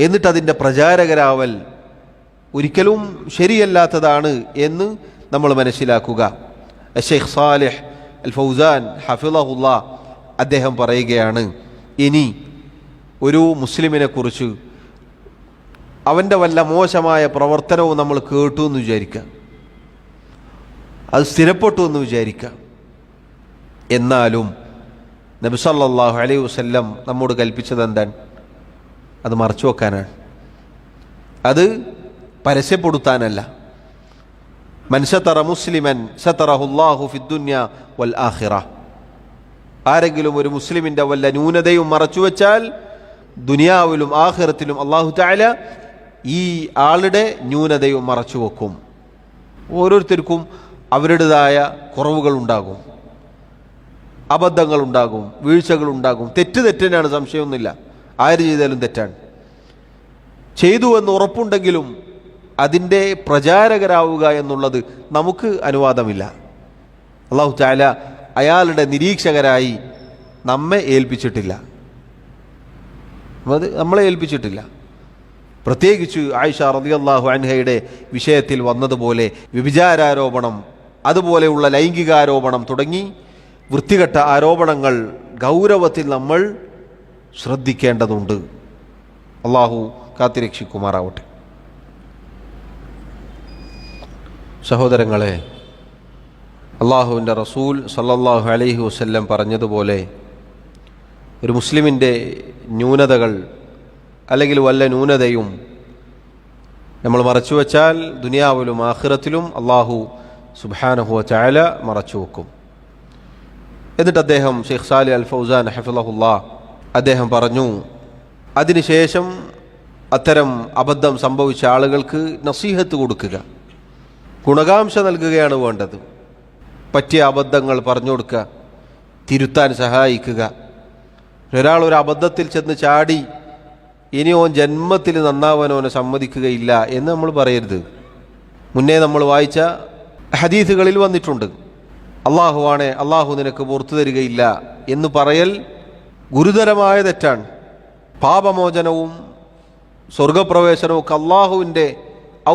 Speaker 1: എന്നിട്ട് അതിൻ്റെ പ്രചാരകരാവൽ ഒരിക്കലും ശരിയല്ലാത്തതാണ് എന്ന് നമ്മൾ മനസ്സിലാക്കുക. ഷെയ്ഖ് സാലിഹ് അൽ ഫൗസാൻ ഹഫിളഹുല്ലാ അദ്ദേഹം പറയുകയാണ്, ഇനി ഒരു മുസ്ലിമിനെ കുറിച്ച് അവൻ്റെ വല്ല മോശമായ പ്രവർത്തനവും നമ്മൾ കേട്ടു എന്ന് വിചാരിക്കുക, അത് സ്ഥിരപ്പെട്ടു എന്ന് വിചാരിക്കുക. എന്നാലും നബി സല്ലല്ലാഹു അലൈഹി വസല്ലം നമ്മോട് കൽപ്പിച്ചത് എന്താണ്? അത് മറച്ചു വെക്കാനാണ്, അത് പരസ്യപ്പെടുത്താനല്ല. മൻ സതറ മുസ്ലിമൻ സതറഹുല്ലാഹു ഫിദ്ദുനിയ വൽ ആഖിറ. ആരെങ്കിലും ഒരു മുസ്ലിമിൻ്റെ വല്ല ന്യൂനതയും മറച്ചു വെച്ചാൽ ദുനിയാവിലും ആഖിറത്തിലും അല്ലാഹു തആല ഈ ആളുടെ ന്യൂനതയും മറച്ചു വെക്കും. ഓരോരുത്തർക്കും അവരുടേതായ കുറവുകളുണ്ടാകും, അബദ്ധങ്ങളുണ്ടാകും, വീഴ്ചകളുണ്ടാകും. തെറ്റിനാണ്, സംശയമൊന്നുമില്ല. ആര് ചെയ്താലും തെറ്റാണ്. ചെയ്തു എന്ന് ഉറപ്പുണ്ടെങ്കിലും അതിൻ്റെ പ്രചാരകരാവുക എന്നുള്ളത് നമുക്ക് അനുവാദമില്ല. അല്ലാഹു തആല അയാളുടെ നിരീക്ഷകരായി നമ്മെ ഏൽപ്പിച്ചിട്ടില്ല, അത് നമ്മളെ ഏൽപ്പിച്ചിട്ടില്ല. പ്രത്യേകിച്ച് ആയിഷ റളിയല്ലാഹു അൻഹയുടെ വിഷയത്തിൽ വന്നതുപോലെ വ്യഭിചാരാരോപണം, അതുപോലെയുള്ള ലൈംഗികാരോപണം തുടങ്ങി വൃത്തികെട്ട ആരോപണങ്ങൾ ഗൗരവത്തിൽ നമ്മൾ ശ്രദ്ധിക്കേണ്ടതുണ്ട്. അള്ളാഹു കാത്തിരക്ഷിക്കുമാറാവട്ടെ. സഹോദരങ്ങളെ, അള്ളാഹുവിൻ്റെ റസൂൽ സല്ലല്ലാഹു അലൈഹി വസല്ലം പറഞ്ഞതുപോലെ ഒരു മുസ്ലിമിൻ്റെ ന്യൂനതകൾ അല്ലെങ്കിൽ വല്ല ന്യൂനതയും നമ്മൾ മറച്ചു വച്ചാൽ ദുനിയാവിലും ആഖിറത്തിലും അള്ളാഹു സുബ്ഹാനഹു വ തആല മറച്ചു വെക്കും. എന്നിട്ട് അദ്ദേഹം ഷെയ്ഖ് സാലിഹ് അൽ ഫൗസാൻ ഹഫിളഹുല്ലാ അദ്ദേഹം പറഞ്ഞു, അതിനുശേഷം അത്തരം അബദ്ധം സംഭവിച്ച ആളുകൾക്ക് നസീഹത്ത് കൊടുക്കുക, ഗുണകാംക്ഷ നൽകുകയാണ് വേണ്ടത്. പറ്റിയ അബദ്ധങ്ങൾ പറഞ്ഞു കൊടുക്കുക, തിരുത്താൻ സഹായിക്കുക. ഒരാൾ ഒരു അബദ്ധത്തിൽ ചെന്ന് ചാടി ഇനി ഓൻ ജന്മത്തിൽ നന്നാവാൻ ഓനെ സമ്മതിക്കുകയില്ല എന്ന് നമ്മൾ പറയരുത്. മുന്നേ നമ്മൾ വായിച്ച ഹദീസുകളിൽ വന്നിട്ടുണ്ട്, അള്ളാഹുവാണെ അള്ളാഹു നിനക്ക് പുറത്തു തരികയില്ല എന്ന് പറയൽ ഗുരുതരമായ തെറ്റാണ്. പാപമോചനവും സ്വർഗപ്രവേശനവും ഒക്കെ അള്ളാഹുവിൻ്റെ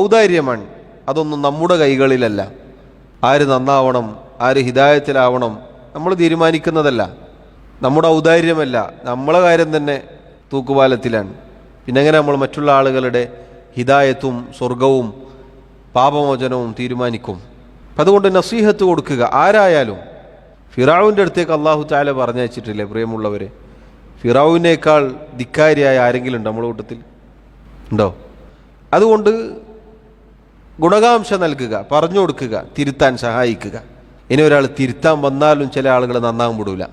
Speaker 1: ഔദാര്യമാണ്, അതൊന്നും നമ്മുടെ കൈകളിലല്ല. ആര് നന്നാവണം, ആര് ഹിദായത്തിലാവണം നമ്മൾ തീരുമാനിക്കുന്നതല്ല, നമ്മുടെ ഔദാര്യമല്ല. നമ്മളെ കാര്യം തന്നെ തൂക്കുപാലത്തിലാണ്. പിന്നെ എങ്ങനെ നമ്മൾ മറ്റുള്ള ആളുകളുടെ ഹിദായത്തും സ്വർഗവും പാപമോചനവും തീരുമാനിക്കും? അപ്പം അതുകൊണ്ട് നസീഹത്ത് കൊടുക്കുക. ആരായാലും ഫിറഔൻ്റെ അടുത്തേക്ക് അള്ളാഹു തആല പറഞ്ഞയച്ചിട്ടില്ലേ പ്രിയമുള്ളവരെ? ഫിറഔനേക്കാൾ ധിക്കാരിയായ ആരെങ്കിലും ഉണ്ടോ നമ്മുടെ കൂട്ടത്തിൽ? ഉണ്ടോ? അതുകൊണ്ട് ഗുണകാംക്ഷ നൽകുക, പറഞ്ഞു കൊടുക്കുക, തിരുത്താൻ സഹായിക്കുക. ഇനി ഒരാൾ തിരുത്താൻ വന്നാലും ചില ആളുകൾ നന്നാകാൻ വിടൂല.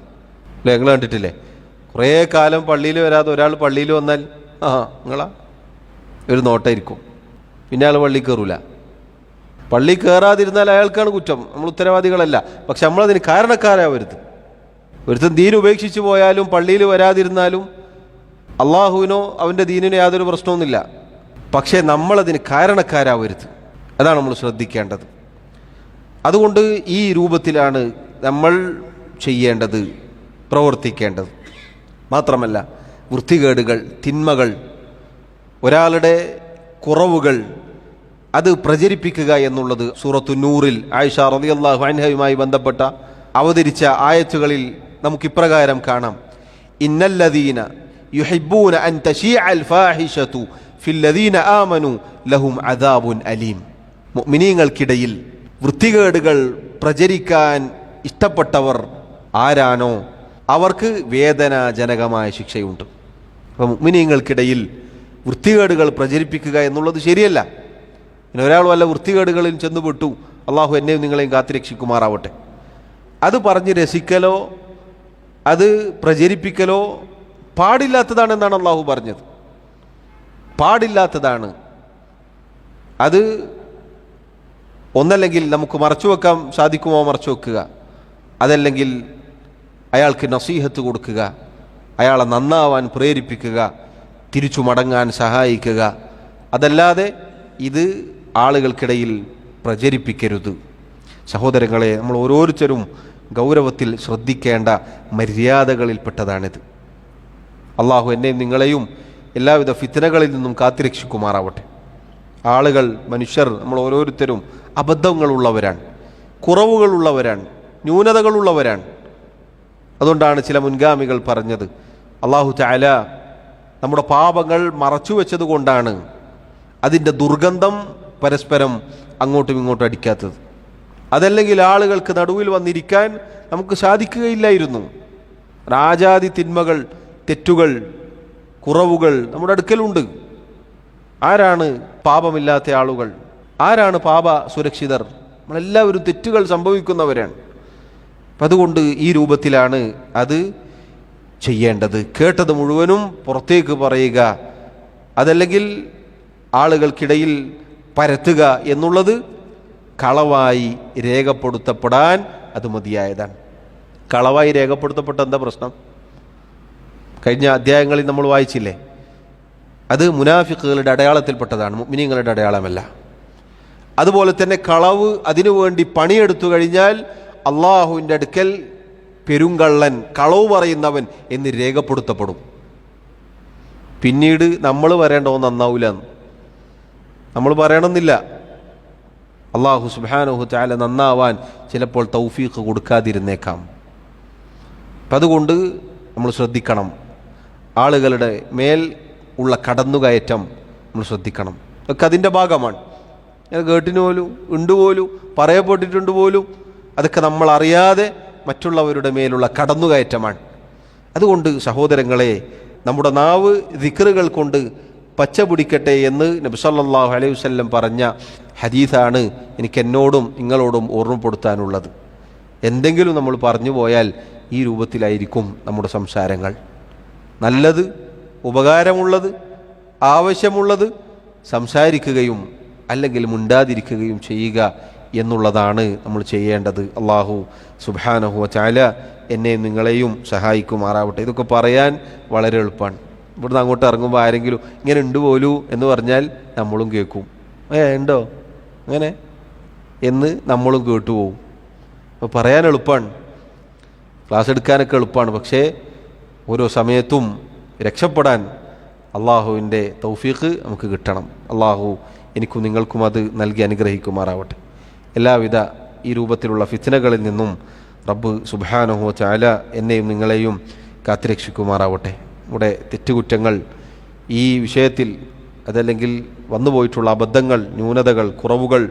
Speaker 1: അല്ലേ? നിങ്ങൾ കണ്ടിട്ടില്ലേ? കുറേ കാലം പള്ളിയിൽ വരാതെ ഒരാൾ പള്ളിയിൽ വന്നാൽ നിങ്ങളാ ഒരു നോട്ടായിരിക്കും, പിന്നെ അയാൾ പള്ളി കയറൂല. പള്ളി കയറാതിരുന്നാൽ അയാൾക്കാണ് കുറ്റം, നമ്മൾ ഉത്തരവാദികളല്ല. പക്ഷെ നമ്മളതിന് കാരണക്കാരാവരുത്. ഒരുത്തൻ ദീൻ ഉപേക്ഷിച്ച് പോയാലും പള്ളിയിൽ വരാതിരുന്നാലും അള്ളാഹുവിനോ അവൻ്റെ ദീനിനോ യാതൊരു പ്രശ്നമൊന്നുമില്ല. പക്ഷേ നമ്മളതിന് കാരണക്കാരാവരുത്. അതാണ് നമ്മൾ ശ്രദ്ധിക്കേണ്ടത്. അതുകൊണ്ട് ഈ രൂപത്തിലാണ് നമ്മൾ ചെയ്യേണ്ടത്, പ്രവർത്തിക്കേണ്ടത്. മാത്രമല്ല വൃത്തികേടുകൾ, തിന്മകൾ, ഒരാളുടെ കുറവുകൾ അത് പ്രചരിപ്പിക്കുക എന്നുള്ളത് സൂറത്തു നൂറിൽ ആയിഷ റളിയല്ലാഹു അൻഹയുമായി ബന്ധപ്പെട്ട അവതരിച്ച ആയത്തുകളിൽ നമുക്കിപ്രകാരം കാണാം: ഇന്നല്ലദീന യുഹിബ്ബൂന അൻ തശീഅൽ ഫാഹിഷതു ഫില്ലദീന ആമനു ലഹും അദാബുൻ അലീം. മുഅ്മിനീങ്ങൾക്കിടയിൽ വൃത്തികേടുകൾ പ്രചരിക്കാൻ ഇഷ്ടപ്പെട്ടവർ ആരാണോ അവർക്ക് വേദനാജനകമായ ശിക്ഷയുണ്ട്. അപ്പോൾ മുഅ്മിനീങ്ങൾക്കിടയിൽ വൃത്തികേടുകൾ പ്രചരിപ്പിക്കുക എന്നുള്ളത് ശരിയല്ല. പിന്നെ ഒരാൾ വല്ല വൃത്തികേടുകളിൽ ചെന്നുപെട്ടു, അള്ളാഹു എന്നെയും നിങ്ങളെയും കാത്തുരക്ഷിക്കുമാറാവട്ടെ. അത് പറഞ്ഞ് രസിക്കലോ അത് പ്രചരിപ്പിക്കലോ പാടില്ലാത്തതാണെന്നാണ് അള്ളാഹു പറഞ്ഞത്. പാടില്ലാത്തതാണ്. അത് ഒന്നല്ലെങ്കിൽ നമുക്ക് മറച്ചു വെക്കാൻ സാധിക്കുമോ മറച്ചു വെക്കുക, അതല്ലെങ്കിൽ അയാൾക്ക് നസീഹത്ത് കൊടുക്കുക, അയാളെ നന്നാവാൻ പ്രേരിപ്പിക്കുക, തിരിച്ചു മടങ്ങാൻ സഹായിക്കുക. അതല്ലാതെ ഇത് ആളുകൾക്കിടയിൽ പ്രചരിപ്പിക്കരുത്. സഹോദരങ്ങളെ, നമ്മൾ ഓരോരുത്തരും ഗൗരവത്തിൽ ശ്രദ്ധിക്കേണ്ട മര്യാദകളിൽപ്പെട്ടതാണിത്. അള്ളാഹു എന്നെയും നിങ്ങളെയും എല്ലാവിധ ഫിത്നകളിൽ നിന്നും കാത്തുരക്ഷിക്കുമാറാവട്ടെ. ആളുകൾ, മനുഷ്യർ, നമ്മൾ ഓരോരുത്തരും അബദ്ധങ്ങളുള്ളവരാണ്, കുറവുകളുള്ളവരാണ്, ന്യൂനതകളുള്ളവരാണ്. അതുകൊണ്ടാണ് ചില മുൻഗാമികൾ പറഞ്ഞത്, അള്ളാഹു തആല നമ്മുടെ പാപങ്ങൾ മറച്ചു വെച്ചത് കൊണ്ടാണ് അതിൻ്റെ ദുർഗന്ധം പരസ്പരം അങ്ങോട്ടും ഇങ്ങോട്ടും അടിക്കാത്തത്. അതല്ലെങ്കിൽ ആളുകൾക്ക് നടുവിൽ വന്നിരിക്കാൻ നമുക്ക് സാധിക്കുകയില്ലായിരുന്നു. രാജാതി തിന്മകൾ, തെറ്റുകൾ, കുറവുകൾ നമ്മുടെ അടുക്കലുണ്ട്. ആരാണ് പാപമില്ലാത്ത ആളുകൾ? ആരാണ് പാപ സുരക്ഷിതർ? നമ്മളെല്ലാവരും തെറ്റുകൾ സംഭവിക്കുന്നവരാണ്. അപ്പം അതുകൊണ്ട് ഈ രൂപത്തിലാണ് അത് ചെയ്യേണ്ടത്. കേട്ടത് മുഴുവനും പുറത്തേക്ക് പറയുക, അതല്ലെങ്കിൽ ആളുകൾക്കിടയിൽ പരത്തുക എന്നുള്ളത് കളവായി രേഖപ്പെടുത്തപ്പെടാൻ അത് മതിയായതാണ്. കളവായി രേഖപ്പെടുത്തപ്പെട്ട എന്താ പ്രശ്നം? കഴിഞ്ഞ അധ്യായങ്ങളിൽ നമ്മൾ വായിച്ചില്ലേ? അത് മുനാഫിക്കുകളുടെ അടയാളത്തിൽപ്പെട്ടതാണ്, മുഅ്മിനീങ്ങളുടെ അടയാളമല്ല. അതുപോലെ തന്നെ കളവ് അതിനുവേണ്ടി പണിയെടുത്തു കഴിഞ്ഞാൽ അള്ളാഹുവിൻ്റെ അടുക്കൽ പെരുങ്കള്ളൻ, കളവ് പറയുന്നവൻ എന്ന് രേഖപ്പെടുത്തപ്പെടും. പിന്നീട് നമ്മൾ പറയേണ്ടോ നന്നാവില്ല, നമ്മൾ പറയണമെന്നില്ല. അള്ളാഹു സുബ്ഹാനഹു തആല നന്നാവാൻ ചിലപ്പോൾ തൗഫീഖ് കൊടുക്കാതിരുന്നേക്കാം. അപ്പം അതുകൊണ്ട് നമ്മൾ ശ്രദ്ധിക്കണം. ആളുകളുടെ മേൽ ഉള്ള കടന്നുകയറ്റം നമ്മൾ ശ്രദ്ധിക്കണം. ഒക്കെ അതിൻ്റെ ഭാഗമാണ്. കേട്ടിന് പോലും ഉണ്ട് പോലും പറയപ്പെട്ടിട്ടുണ്ട് പോലും, അതൊക്കെ നമ്മൾ അറിയാതെ മറ്റുള്ളവരുടെ മേലുള്ള കടന്നുകയറ്റമാണ്. അതുകൊണ്ട് സഹോദരങ്ങളെ, നമ്മുടെ നാവ് ദിക്റുകൾ കൊണ്ട് പച്ച പിടിക്കട്ടെ എന്ന് നബി സല്ലല്ലാഹു അലൈഹി വസല്ലം പറഞ്ഞ ഹദീസാണ് എനിക്ക് എന്നോടും നിങ്ങളോടും ഓർമ്മപ്പെടുത്താനുള്ളത്. എന്തെങ്കിലും നമ്മൾ പറഞ്ഞു പോയാൽ ഈ രൂപത്തിലായിരിക്കും നമ്മുടെ സംസാരങ്ങൾ. നല്ലത്, ഉപകാരമുള്ളത്, ആവശ്യമുള്ളത് സംസാരിക്കുകയും അല്ലെങ്കിൽ മുണ്ടാതിരിക്കുകയും ചെയ്യുക എന്നുള്ളതാണ് നമ്മൾ ചെയ്യേണ്ടത്. അള്ളാഹു സുബ്ഹാനഹു വ തആല എന്നെയും നിങ്ങളെയും സഹായിക്കുമാറാവട്ടെ. ഇതൊക്കെ പറയാൻ വളരെ എളുപ്പമാണ്. ഇവിടുന്ന് അങ്ങോട്ട് ഇറങ്ങുമ്പോൾ ആരെങ്കിലും ഇങ്ങനെ ഉണ്ട് പോലൂ എന്ന് പറഞ്ഞാൽ നമ്മളും കേൾക്കും. ഉണ്ടോ അങ്ങനെ എന്ന് നമ്മളും കേട്ടുപോകും. അപ്പോൾ പറയാൻ എളുപ്പമാണ്, ക്ലാസ് എടുക്കാനൊക്കെ എളുപ്പമാണ്. പക്ഷേ ഓരോ സമയത്തും രക്ഷപ്പെടാൻ അള്ളാഹുവിൻ്റെ തൗഫീഖ് നമുക്ക് കിട്ടണം. അള്ളാഹു എനിക്കും നിങ്ങൾക്കും അത് നൽകി അനുഗ്രഹിക്കുമാറാവട്ടെ. എല്ലാവിധ ഈ രൂപത്തിലുള്ള ഫിത്നകളിൽ നിന്നും റബ്ബ് സുബ്ഹാനഹു വ തആല എന്നെയും നിങ്ങളെയും കാത്തുരക്ഷിക്കുമാറാവട്ടെ. നമ്മുടെ തെറ്റുകുറ്റങ്ങൾ ഈ വിഷയത്തിൽ അതല്ലെങ്കിൽ വന്നുപോയിട്ടുള്ള അബദ്ധങ്ങൾ, ന്യൂനതകൾ, കുറവുകൾ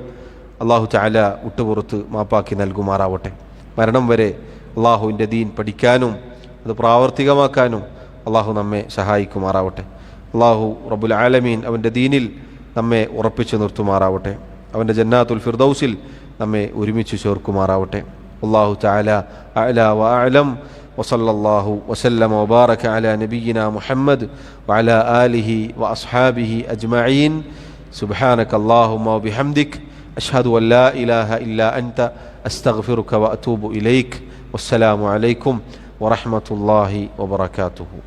Speaker 1: അള്ളാഹു തആല വിട്ടുപുറത്ത് മാപ്പാക്കി നൽകുമാറാവട്ടെ. മരണം വരെ അള്ളാഹുവിൻ്റെ ദീൻ പഠിക്കാനും അത് പ്രാവർത്തികമാക്കാനും അള്ളാഹു നമ്മെ സഹായിക്കുമാറാവട്ടെ. അള്ളാഹു റബ്ബുൽ ആലമീൻ അവൻ്റെ ദീനിൽ നമ്മെ ഉറപ്പിച്ചു നിർത്തുമാറാവട്ടെ. അവൻ്റെ ജന്നാത്തുൽ ഫിർദൗസിൽ നമ്മെ ഒരുമിച്ച് ചേർക്കുമാറാവട്ടെ. അല്ലാഹു തആല അഅ്ലാ വ അഅലം. വസല്ലല്ലാഹു വസല്ലമ വബാറക അലാ നബിയിനാ മുഹമ്മദ് വഅലാ ആലിഹി വഅസ്ഹാബിഹി അജ്മഈൻ. സുബ്ഹാനക അല്ലാഹുമ്മ വബിഹംദിക അഷ്ഹദു അൻ ലാ ഇലാഹ ഇല്ലാ അൻത അസ്തഗ്ഫിറുക വഅതൂബു ഇലൈക്. വസ്സലാമു അലൈക്കും വറഹ്മത്തുള്ളാഹി വബറകാതുഹു.